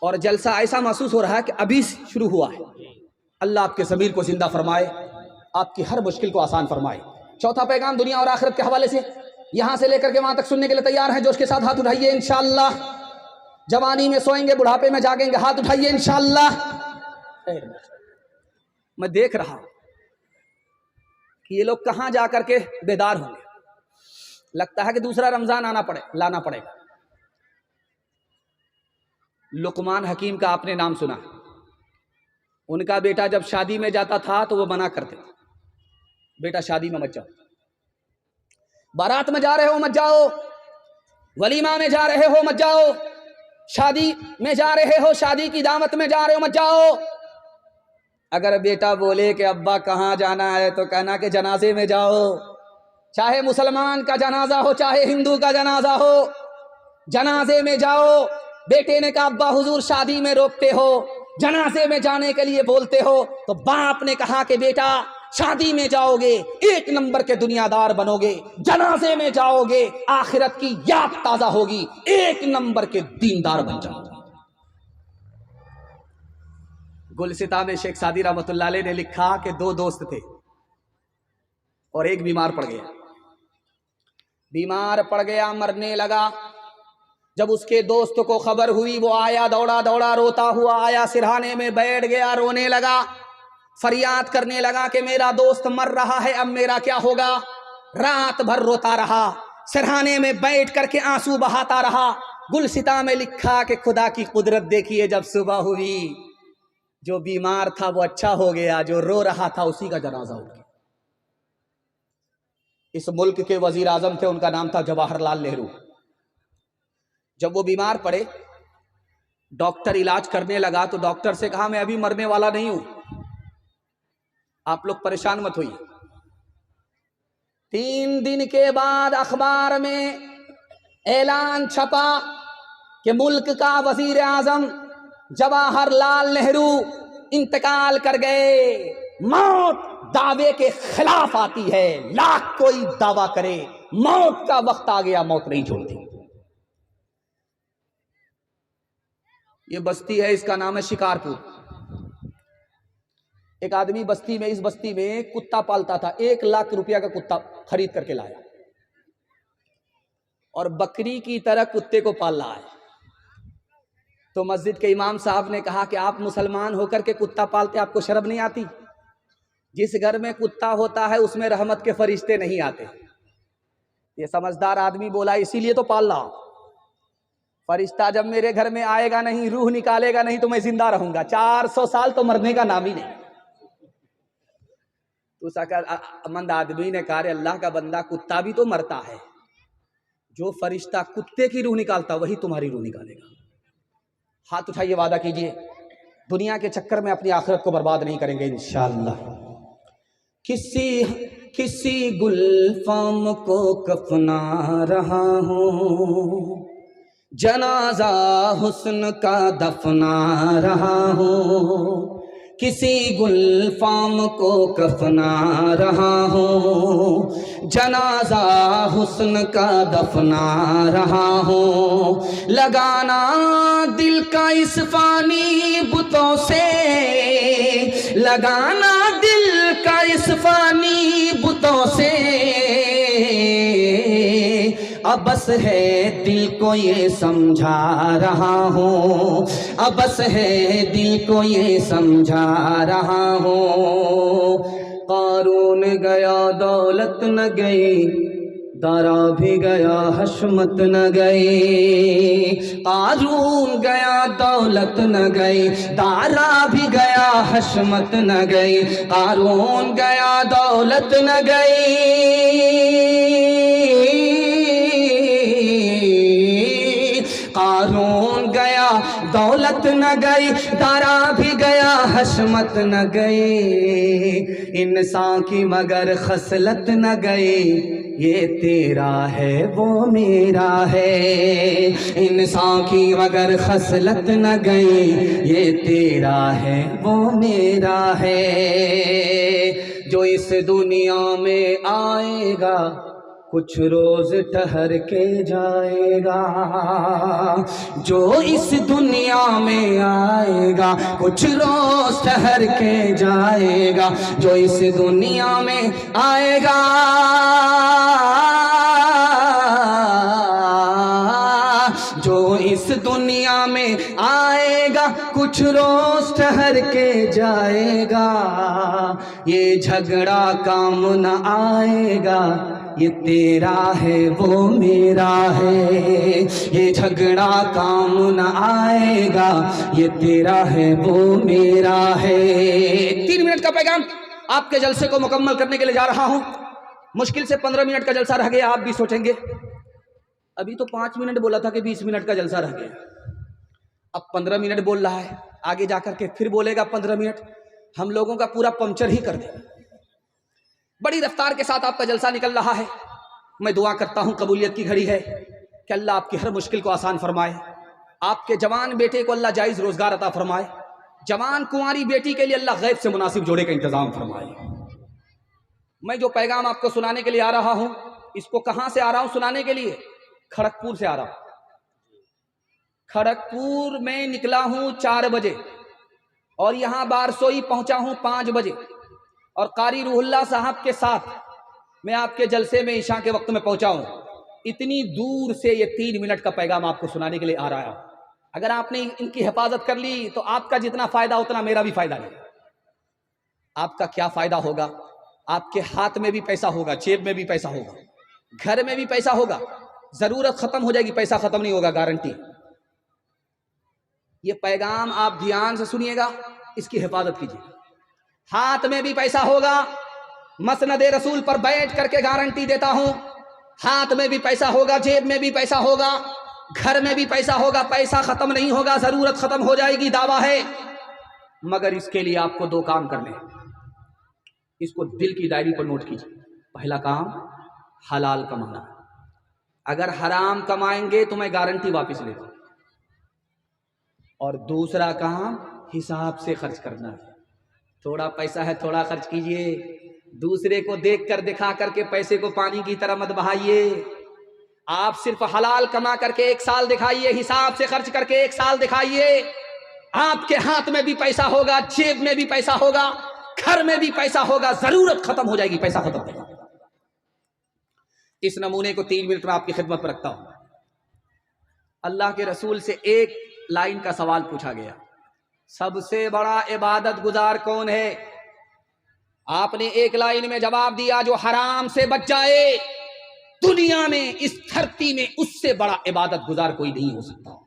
और जलसा ऐसा महसूस हो रहा है कि अभी शुरू हुआ है। अल्लाह आपके ज़मीर को जिंदा फरमाए, आपकी हर मुश्किल को आसान फरमाए। चौथा पैगाम दुनिया और आखिरत के हवाले से यहां से लेकर के वहां तक सुनने के लिए तैयार हैं? जोश के साथ हाथ उठाइए इंशाअल्लाह। जवानी में सोएंगे, बुढ़ापे में जागेंगे, हाथ उठाइए इंशाअल्लाह। मैं देख रहा हूं कि ये लोग कहां जाकर के बेदार होंगे। लगता है कि दूसरा रमजान लाना पड़ेगा। लुकमान हकीम का आपने नाम सुना। उनका बेटा जब शादी में जाता था तो वो मना करते, बेटा शादी में मत जाओ, बारात में जा रहे हो मत जाओ, वलीमा में जा रहे हो मत जाओ, शादी में जा रहे हो, शादी की दावत में जा रहे हो मत जाओ। अगर बेटा बोले कि अब्बा कहाँ जाना है तो कहना कि जनाजे में जाओ, चाहे मुसलमान का जनाजा हो चाहे हिंदू का जनाजा हो, जनाजे में जाओ। बेटे ने कहा अब्बा हुजूर शादी में रोकते हो, जनाजे में जाने के लिए बोलते हो, तो बाप ने कहा कि बेटा शादी में जाओगे 1 नंबर के दुनियादार बनोगे, जनाजे में जाओगे आखिरत की याद ताजा होगी, 1 नंबर के दीनदार बन जाओगे। गुलसिता में शेख सादी रहमतुल्लाह अलैह ने लिखा कि 2 दोस्त थे और एक बीमार पड़ गया। बीमार पड़ गया, मरने लगा। जब उसके दोस्त को खबर हुई वो आया, दौड़ा दौड़ा रोता हुआ आया, सिरहाने में बैठ गया, रोने लगा, फरियाद करने लगा कि मेरा दोस्त मर रहा है, अब मेरा क्या होगा। रात भर रोता रहा, सिरहाने में बैठ करके आंसू बहाता रहा। गुलसिता में लिखा कि खुदा की कुदरत देखिए, जब सुबह हुई जो बीमार था वो अच्छा हो गया, जो रो रहा था उसी का जनाजा हो गया। इस मुल्क के वजीर आजम थे, उनका नाम था जवाहरलाल नेहरू। जब वो बीमार पड़े, डॉक्टर इलाज करने लगा तो डॉक्टर से कहा मैं अभी मरने वाला नहीं हूं, आप लोग परेशान मत होइए। 3 दिन के बाद अखबार में ऐलान छपा कि मुल्क का वजीर आजम जवाहरलाल नेहरू इंतकाल कर गए। मौत दावे के खिलाफ आती है, लाख कोई दावा करे मौत का वक्त आ गया, मौत नहीं छोड़ती। ये बस्ती है, इसका नाम है शिकारपुर। एक आदमी बस्ती में, इस बस्ती में कुत्ता पालता था, 1 लाख रुपया का कुत्ता खरीद करके लाया और बकरी की तरह कुत्ते को पाल रहा है। तो मस्जिद के इमाम साहब ने कहा कि आप मुसलमान होकर के कुत्ता पालते, आपको शर्म नहीं आती? जिस घर में कुत्ता होता है उसमें रहमत के फरिश्ते नहीं आते। ये समझदार आदमी बोला, इसीलिए तो पाल रहा हूं। फरिश्ता जब मेरे घर में आएगा नहीं, रूह निकालेगा नहीं, तो मैं जिंदा रहूंगा। 400 साल तो मरने का नाम ही नहीं। तो अकलमंद आदमी ने कहा, अल्लाह का बंदा, कुत्ता भी तो मरता है। जो फरिश्ता कुत्ते की रूह निकालता वही तुम्हारी रूह निकालेगा। हाथ उठाइए, वादा कीजिए दुनिया के चक्कर में अपनी आखिरत को बर्बाद नहीं करेंगे इंशाअल्लाह। किसी गुलफाम को कफना रहा हूँ, जनाजा हुस्न का दफना रहा हूँ। किसी गुलफाम को कफना रहा हूँ, जनाजा हुस्न का दफना रहा हूँ। लगाना दिल का इस फानी बुतों से, लगाना दिल का इस फानी बुतों से। अब बस है दिल को ये समझा रहा हूँ, अब बस है दिल को ये समझा रहा हूँ। कारून गया दौलत न गई, दारा भी गया हशमत न गई। कारून गया दौलत न गई, दारा भी गया हशमत न गई। कारून गया दौलत न गई, कारून गया दौलत न गई, दारा भी गया हशमत न गई। इंसान की मगर खसलत न गई, ये तेरा है वो मेरा है। इंसान की मगर खसलत न गई, ये तेरा है वो मेरा है। जो इस दुनिया में आएगा कुछ रोज ठहर के जाएगा। जो इस दुनिया में आएगा कुछ रोज ठहर के जाएगा। जो इस दुनिया में आएगा जो इस दुनिया में आएगा कुछ रोज ठहर के जाएगा। ये झगड़ा काम न आएगा, ये तेरा है वो मेरा है। ये झगड़ा काम न आएगा, ये तेरा है वो मेरा है। 3 मिनट का पैगाम आपके जलसे को मुकम्मल करने के लिए जा रहा हूं। मुश्किल से 15 मिनट का जलसा रह गया। आप भी सोचेंगे अभी तो 5 मिनट बोला था कि 20 मिनट का जलसा रह गया, अब 15 मिनट बोल रहा है। आगे जाकर के फिर बोलेगा 15 मिनट, हम लोगों का पूरा पंक्चर ही कर देगा। बड़ी रफ्तार के साथ आपका जलसा निकल रहा है। मैं दुआ करता हूं, कबूलियत की घड़ी है कि अल्लाह आपकी हर मुश्किल को आसान फरमाए। आपके जवान बेटे को अल्लाह जायज़ रोजगार अता फरमाए। जवान कुंवारी बेटी के लिए अल्लाह गैब से मुनासिब जोड़े का इंतजाम फरमाए। मैं जो पैगाम आपको सुनाने के लिए आ रहा हूं, इसको कहां से आ रहा हूं सुनाने के लिए? खड़गपुर से आ रहा हूं। खड़गपुर में निकला हूं 4 बजे और यहां बारसोई पहुंचा हूं 5 बजे और कारी रूहुल्लाह साहब के साथ मैं आपके जलसे में ईशा के वक्त में पहुंचा हूं। इतनी दूर से ये 3 मिनट का पैगाम आपको सुनाने के लिए आ रहा हूं। अगर आपने इनकी हिफाजत कर ली तो आपका जितना फायदा उतना मेरा भी फायदा नहीं। आपका क्या फायदा होगा? आपके हाथ में भी पैसा होगा, जेब में भी पैसा होगा, घर में भी पैसा होगा। जरूरत खत्म हो जाएगी, पैसा खत्म नहीं होगा, गारंटी। ये पैगाम आप ध्यान से सुनिएगा, इसकी हिफाजत कीजिए। हाथ में भी पैसा होगा, मसनदे रसूल पर बैठ करके गारंटी देता हूं। हाथ में भी पैसा होगा, जेब में भी पैसा होगा, घर में भी पैसा होगा। पैसा खत्म नहीं होगा, जरूरत खत्म हो जाएगी, दावा है। मगर इसके लिए आपको 2 काम करने हैं। इसको दिल की डायरी पर नोट कीजिए। पहला काम हलाल कमाना। अगर हराम कमाएंगे तो मैं गारंटी वापस लेता हूं। और दूसरा काम हिसाब से खर्च करना है। थोड़ा पैसा है थोड़ा खर्च कीजिए, दूसरे को देख कर दिखा करके पैसे को पानी की तरह मत बहाइए। आप सिर्फ हलाल कमा करके 1 साल दिखाइए, हिसाब से खर्च करके 1 साल दिखाइए। आपके हाथ में भी पैसा होगा, जेब में भी पैसा होगा, घर में भी पैसा होगा, जरूरत खत्म हो जाएगी, पैसा खत्म होगा। इस नमूने को 3 मिनट में आपकी खिदमत पर रखता हूं। अल्लाह के रसूल से एक लाइन का सवाल पूछा गया, सबसे बड़ा इबादत गुजार कौन है? आपने एक लाइन में जवाब दिया, जो हराम से बच जाए, दुनिया में, इस धरती में उससे बड़ा इबादत गुजार कोई नहीं हो सकता।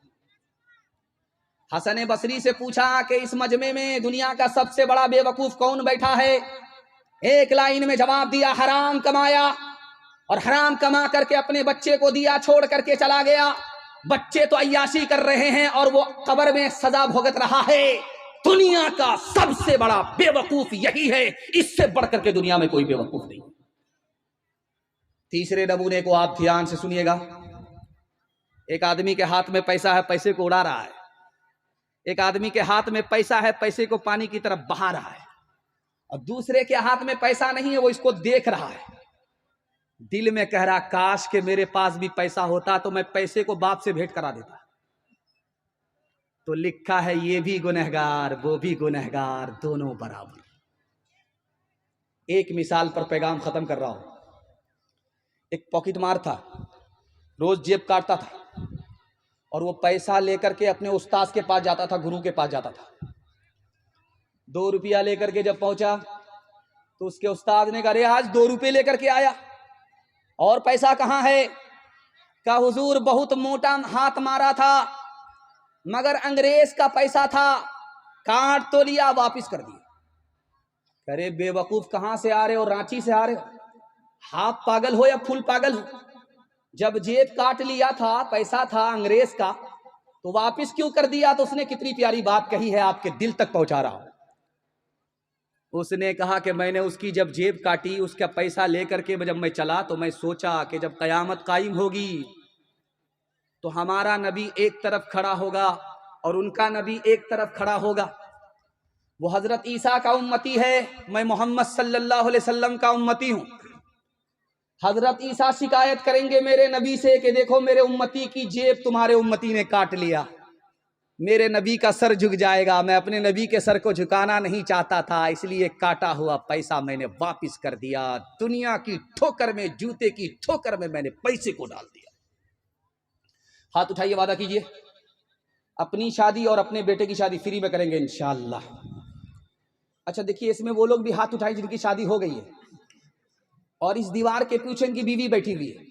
हसन बसरी से पूछा कि इस मजमे में दुनिया का सबसे बड़ा बेवकूफ कौन बैठा है? एक लाइन में जवाब दिया, हराम कमाया और हराम कमा करके अपने बच्चे को दिया, छोड़ करके चला गया। बच्चे तो अय्याशी कर रहे हैं और वो कब्र में सजा भुगत रहा है। दुनिया का सबसे बड़ा बेवकूफ यही है, इससे बढ़कर के दुनिया में कोई बेवकूफ नहीं। तीसरे नमूने को आप ध्यान से सुनिएगा। एक आदमी के हाथ में पैसा है, पैसे को उड़ा रहा है। एक आदमी के हाथ में पैसा है, पैसे को पानी की तरफ बहा रहा है। और दूसरे के हाथ में पैसा नहीं है, वो इसको देख रहा है। दिल में कह रहा, काश के मेरे पास भी पैसा होता तो मैं पैसे को बाप से भेंट करा देता। तो लिखा है, ये भी गुनहगार वो भी गुनहगार, दोनों बराबर। एक मिसाल पर पैगाम खत्म कर रहा हूं। एक पॉकेट मार था, रोज जेब काटता था और वो पैसा लेकर के अपने उस्ताद के पास जाता था, गुरु के पास जाता था। 2 रुपया लेकर के जब पहुंचा तो उसके उस्ताद ने कहा, अरे आज 2 रुपये लेकर के आया और पैसा कहाँ है? का हुजूर बहुत मोटा हाथ मारा था, मगर अंग्रेज का पैसा था, काट तो लिया, वापिस कर दिया। अरे बेवकूफ, कहां से आ रहे हो? रांची से आ रहे हो? हाफ पागल हो या फुल पागल हो? जब जेब काट लिया था, पैसा था अंग्रेज का, तो वापिस क्यों कर दिया? तो उसने कितनी प्यारी बात कही है, आपके दिल तक पहुंचा रहा हूं। उसने कहा कि मैंने उसकी जब जेब काटी, उसका पैसा लेकर के जब मैं चला तो मैं सोचा कि जब कयामत कायम होगी तो हमारा नबी एक तरफ खड़ा होगा और उनका नबी एक तरफ खड़ा होगा। वो हजरत ईसा का उम्मती है, मैं मोहम्मद सल्लल्लाहु अलैहि वसल्लम का उम्मती हूं। हजरत ईसा शिकायत करेंगे मेरे नबी से कि देखो मेरे उम्मती की जेब तुम्हारे उम्मती ने काट लिया। मेरे नबी का सर झुक जाएगा। मैं अपने नबी के सर को झुकाना नहीं चाहता था, इसलिए काटा हुआ पैसा मैंने वापिस कर दिया। दुनिया की ठोकर में, जूते की ठोकर में मैंने पैसे को डाल दिया। हाथ उठाइए, वादा कीजिए अपनी शादी और अपने बेटे की शादी फ्री में करेंगे इंशाअल्लाह। अच्छा देखिए, इसमें वो लोग भी हाथ उठाए जिनकी शादी हो गई है और इस दीवार के पीछे इनकी बीवी बैठी हुई है।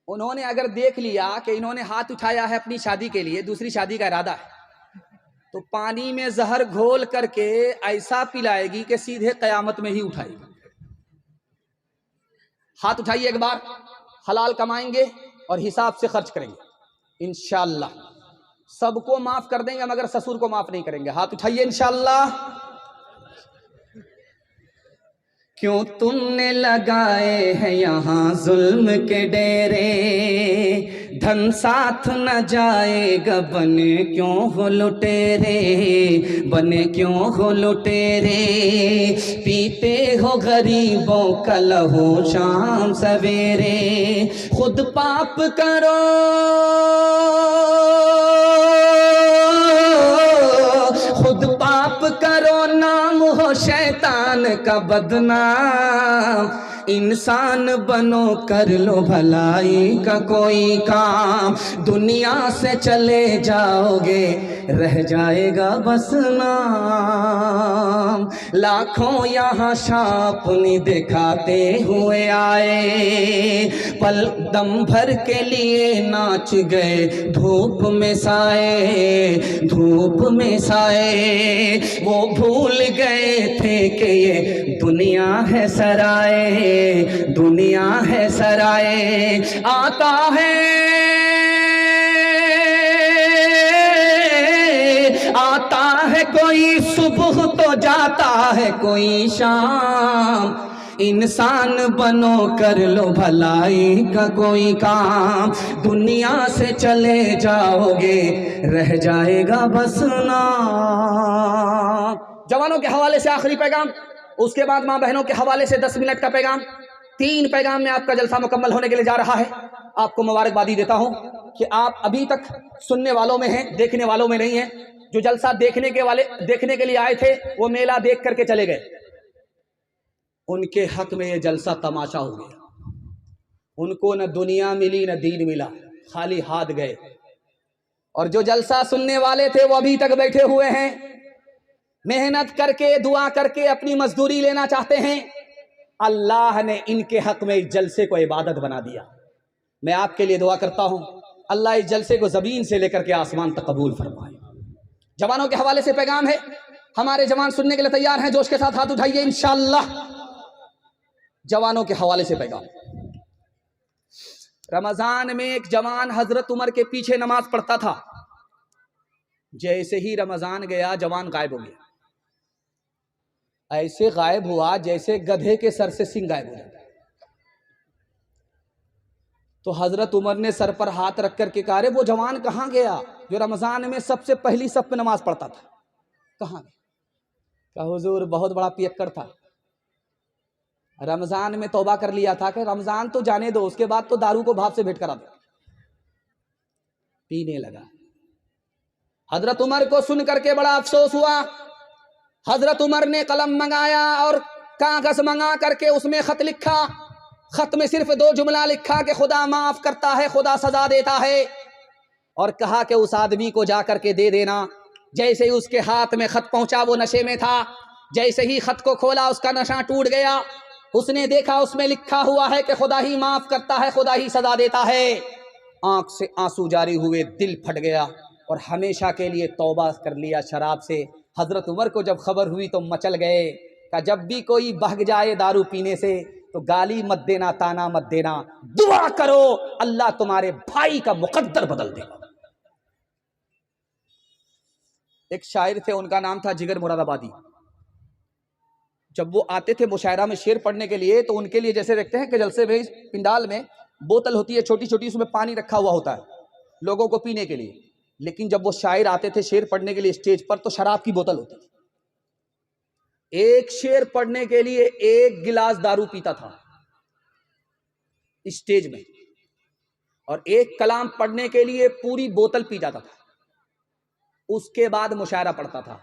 उन्होंने अगर देख लिया कि इन्होंने हाथ उठाया है अपनी शादी के लिए, दूसरी शादी का इरादा है, तो पानी में जहर घोल करके ऐसा पिलाएगी कि सीधे कयामत में ही उठाएगी। हाथ उठाइए एक बार। हलाल कमाएंगे और हिसाब से खर्च करेंगे इंशाअल्लाह। सबको माफ कर देंगे मगर ससुर को माफ नहीं करेंगे। हाथ उठाइए इंशाअल्लाह। क्यों तुमने लगाए हैं यहाँ जुल्म के डेरे, धन साथ न जाएगा, बने क्यों हो लुटेरे, बने क्यों हो लुटेरे। पीते हो गरीबों का लहू शाम सवेरे, खुद पाप करो खुद पाप करो, नाम हो शैतान का बदनाम। इंसान बनो, कर लो भलाई का कोई काम। दुनिया से चले जाओगे, रह जाएगा बस नाम। लाखों यहाँ शापनी दिखाते हुए आए, पल दम भर के लिए नाच गए धूप में साए, धूप में साए। वो भूल गए थे कि ये दुनिया है सराय, दुनिया है सराय। आता है कोई सुबह तो जाता है कोई शाम। इंसान बनो, कर लो भलाई का कोई काम। दुनिया से चले जाओगे, रह जाएगा बस नाम। जवानों के हवाले से आखिरी पैगाम, उसके बाद माँ बहनों के हवाले से 10 मिनट का पैगाम, 3 पैगाम में आपका जलसा मुकम्मल होने के लिए जा रहा है। आपको मुबारकबादी देता हूँ कि आप अभी तक सुनने वालों में हैं, देखने वालों में नहीं हैं। जो जलसा देखने के लिए आए थे वो मेला देख करके चले गए, उनके हक में ये जलसा तमाशा हो गया। उनको न दुनिया मिली न दीन मिला, खाली हाथ गए। और जो जलसा सुनने वाले थे वो अभी तक बैठे हुए हैं, मेहनत करके दुआ करके अपनी मजदूरी लेना चाहते हैं। अल्लाह ने इनके हक में इस जलसे को इबादत बना दिया। मैं आपके लिए दुआ करता हूं, अल्लाह इस जलसे को ज़मीन से लेकर के आसमान तक कबूल फरमाए। जवानों के हवाले से पैगाम है, हमारे जवान सुनने के लिए तैयार हैं, जोश के साथ हाथ उठाइए इंशाअल्लाह। जवानों के हवाले से पैगाम। रमजान में एक जवान हजरत उमर के पीछे नमाज पढ़ता था। जैसे ही रमजान गया जवान गायब हो गया। ऐसे गायब हुआ जैसे गधे के सर से सिंग गायब हो जाता। तो हजरत उमर ने सर पर हाथ रख करके कहा, वो जवान कहाँ गया जो रमजान में सबसे पहली सफ पे नमाज पढ़ता था, कहाँ गया? कहा हुजूर बहुत बड़ा पियक्कड़ था, रमजान में तौबा कर लिया था कि रमजान तो जाने दो, उसके बाद तो दारू को भाप से भेंट करा दो। पीने लगा। हजरत उमर को सुन करके बड़ा अफसोस हुआ। हजरत उमर ने कलम मंगाया और कागज मंगा करके उसमें खत लिखा। खत में सिर्फ 2 जुमला लिखा कि खुदा माफ करता है, खुदा सजा देता है, और कहा कि उस आदमी को जा करके दे देना। जैसे ही उसके हाथ में खत पहुंचा वो नशे में था। जैसे ही खत को खोला उसका नशा टूट गया। उसने देखा उसमें लिखा हुआ है कि खुदा ही माफ करता है, खुदा ही सजा देता है। आंख से आंसू जारी हुए, दिल फट गया और हमेशा के लिए तौबा कर लिया शराब से। हजरत उमर को जब खबर हुई तो मचल गए कि जब भी कोई भाग जाए दारू पीने से तो गाली मत देना, ताना मत देना, दुआ करो अल्लाह तुम्हारे भाई का मुकद्दर बदल देगा। एक शायर थे, उनका नाम था जिगर मुरादाबादी। जब वो आते थे मुशायरा में शेर पढ़ने के लिए तो उनके लिए जैसे देखते हैं कि जलसे में पिंडाल में बोतल होती है छोटी छोटी, उसमें पानी रखा हुआ होता है लोगों को पीने के लिए। लेकिन जब वो शायर आते थे शेर पढ़ने के लिए स्टेज पर तो शराब की बोतल होती थी। एक शेर पढ़ने के लिए 1 गिलास दारू पीता था स्टेज में, और 1 कलाम पढ़ने के लिए पूरी बोतल पी जाता था। उसके बाद मुशायरा पढ़ता था।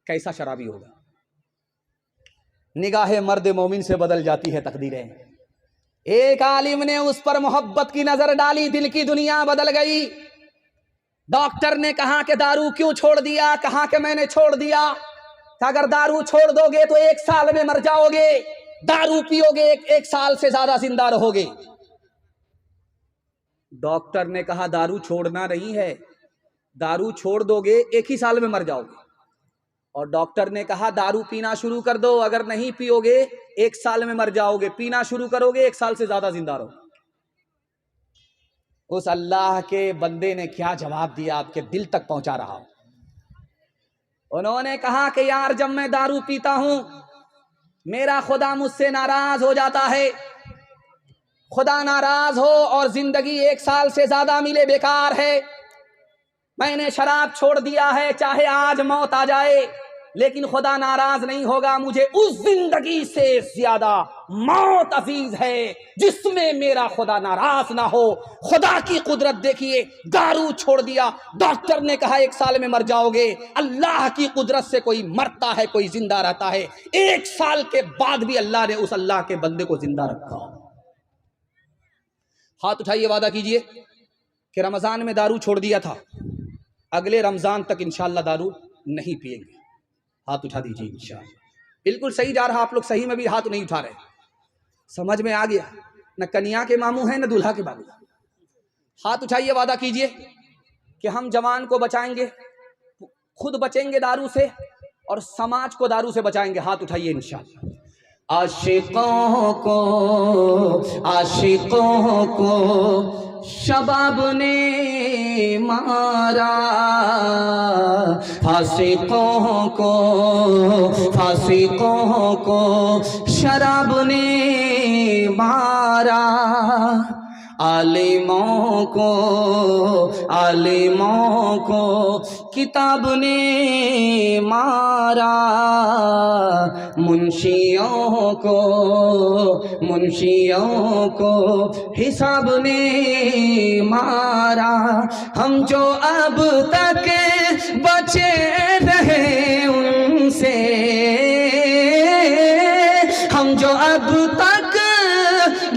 कैसा शराबी होगा। निगाहे मर्द मोमिन से बदल जाती है तकदीरें। एक आलिम ने उस पर मोहब्बत की नजर डाली, दिल की दुनिया बदल गई। डॉक्टर ने कहा कि दारू क्यों छोड़ दिया? कहा कि मैंने छोड़ दिया कि अगर दारू छोड़ दोगे तो 1 साल में मर जाओगे, दारू पियोगे 1 साल से ज्यादा जिंदा रहोगे। डॉक्टर ने कहा दारू छोड़ना नहीं है, दारू छोड़ दोगे 1 ही साल में मर जाओगे। और डॉक्टर ने कहा दारू पीना शुरू कर दो, अगर नहीं पियोगे 1 साल में मर जाओगे, पीना शुरू करोगे 1 साल से ज्यादा जिंदा रहो। उस अल्लाह के बंदे ने क्या जवाब दिया, आपके दिल तक पहुंचा रहा हूं। उन्होंने कहा कि यार जब मैं दारू पीता हूं मेरा खुदा मुझसे नाराज हो जाता है। खुदा नाराज हो और जिंदगी 1 साल से ज्यादा मिले बेकार है। मैंने शराब छोड़ दिया है, चाहे आज मौत आ जाए लेकिन खुदा नाराज नहीं होगा। मुझे उस जिंदगी से ज्यादा मौत अजीज है जिसमें मेरा खुदा नाराज ना हो। खुदा की कुदरत देखिए, दारू छोड़ दिया, डॉक्टर ने कहा 1 साल में मर जाओगे। अल्लाह की कुदरत से कोई मरता है, कोई जिंदा रहता है। 1 साल के बाद भी अल्लाह ने उस अल्लाह के बंदे को जिंदा रखा। हाथ उठाइए, वादा कीजिए कि रमजान में दारू छोड़ दिया था, अगले रमजान तक इंशाअल्लाह दारू नहीं पिएंगे। हाथ उठा दीजिए इंशाअल्लाह। बिल्कुल सही जा रहा, आप लोग सही में भी हाथ नहीं उठा रहे। समझ में आ गया, न कन्या के मामू हैं न दूल्हा के बाबू। हाथ उठाइए, वादा कीजिए कि हम जवान को बचाएंगे, खुद बचेंगे दारू से और समाज को दारू से बचाएंगे। हाथ उठाइए इंशाअल्लाह। आशिकों को शबाब ने मारा, फासिकों को शराब ने मारा। आलिमों को किताब ने मारा, मुंशियों को हिसाब ने मारा। हम जो अब तक बचे रहे उनसे, हम जो अब तक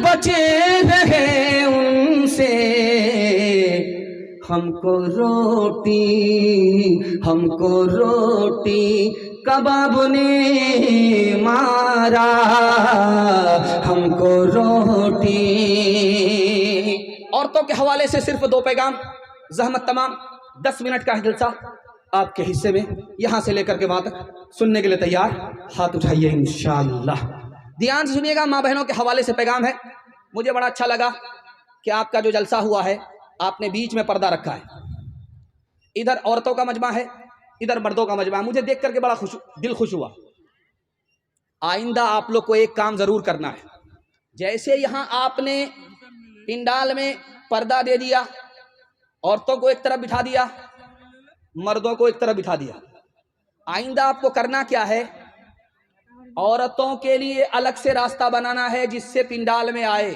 बचे रहे उनसे, हमको रोटी कबाब ने मारा, हमको रोटी। औरतों के हवाले से सिर्फ 2 पैगाम, ज़हमत तमाम। 10 मिनट का है जलसा आपके हिस्से में, यहां से लेकर के वहां तक। सुनने के लिए तैयार? हाथ उठाइए इंशाअल्लाह। ध्यान से सुनिएगा, माँ बहनों के हवाले से पैगाम है। मुझे बड़ा अच्छा लगा कि आपका जो जलसा हुआ है, आपने बीच में पर्दा रखा है। इधर औरतों का मजमा है, इधर मर्दों का मजमा है। मुझे देख करके बड़ा दिल खुश हुआ। आइंदा आप लोग को एक काम जरूर करना है। जैसे यहां आपने पिंडाल में पर्दा दे दिया, औरतों को एक तरफ बिठा दिया, मर्दों को एक तरफ बिठा दिया, आइंदा आपको करना क्या है? औरतों के लिए अलग से रास्ता बनाना है, जिससे पिंडाल में आए,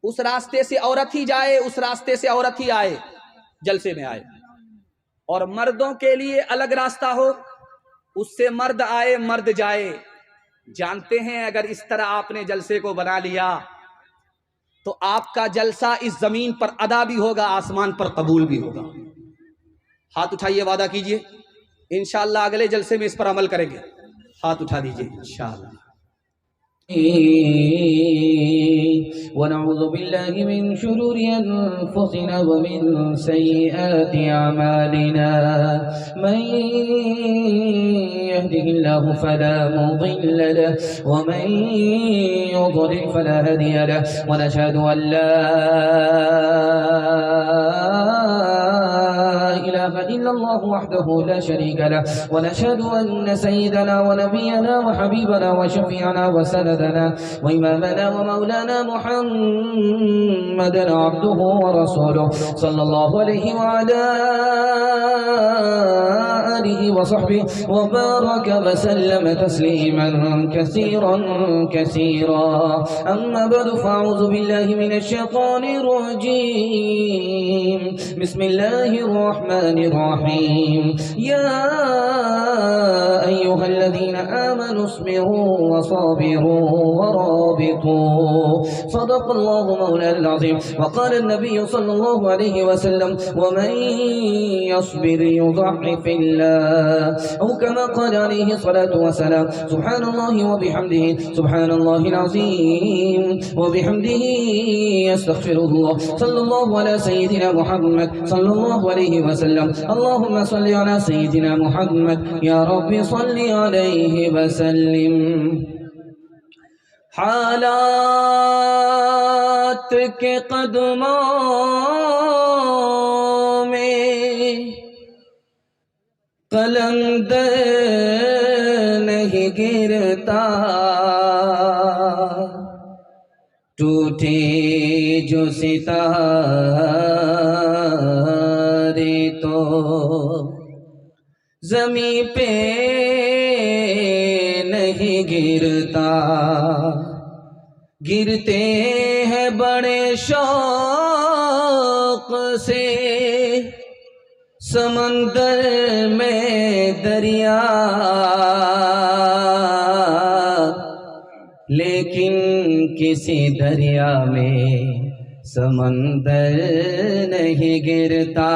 उस रास्ते से औरत ही जाए, उस रास्ते से औरत ही आए, जलसे में आए। और मर्दों के लिए अलग रास्ता हो, उससे मर्द आए मर्द जाए। जानते हैं, अगर इस तरह आपने जलसे को बना लिया तो आपका जलसा इस जमीन पर अदा भी होगा, आसमान पर कबूल भी होगा। हाथ उठाइए, वादा कीजिए, इंशाअल्लाह अगले जलसे में इस पर अमल करेंगे। हाथ उठा दीजिए इंशाअल्लाह। वनऊज़ु बिल्लाहि मिन शुरूरि अनफुसिना व मिन सय्यिआति अमालिना। मन यहदिहिल्लाहु फला मुदिल्ल लहु व मन युद्लिल फला हादिय लहु। व नशहदु अन ला इलाहा इल्लल्लाहु वहदहु ला शरीका लहु व नशहदु अन्न सय्यिदना व नबियना व हबीबना व शफीअना व सनदना व इमामना व मौलाना मुहम्मदन अब्दुहु व रसूलुहु सल्लल्लाहु अलैहि व अला आलिहि व सहबिहि व बारक व सल्लम तस्लीमन कसीरा। अम्मा बअदु फअऊज़ु बिल्लाहि मिनश शैतानिर रजीम। बिस्मिल्लाहिर रहमानिर रहीम। या अय्युहल्लज़ीना आमनु अस्बिरू व साबिरू व राबितू। सदक़ल्लाहु मौलाना अज़ीम। व क़ाल नबी सल्लल्लाहु अलैहि वसल्लम व मन यस्बिर युज़अफ़िल्लाह औ कमा क़ाल अलैहि सलातु व सलाम। सुब्हानल्लाहि व बिहम्दिहि सुब्हानल्लाहिल अज़ीम व बिहम्दिहि अस्तग़फिरुल्लाह। सल्लल्लाहु अला सय्यिदिना मुहम्मद सल्लल्लाहु अलैहि वसल्लम। अल्लाहुम्मा सल्लि अला सय्यिदिना मुहम्मद या रब्बी सल्लि अलैहि वसल्लिम। हालात के कदमों में कलंदर नहीं गिरता, टूटे जो सितारे तो ज़मीं पे नहीं गिरता। गिरते हैं बड़े शौक से समंदर में दरिया, लेकिन किसी दरिया में समंदर नहीं गिरता।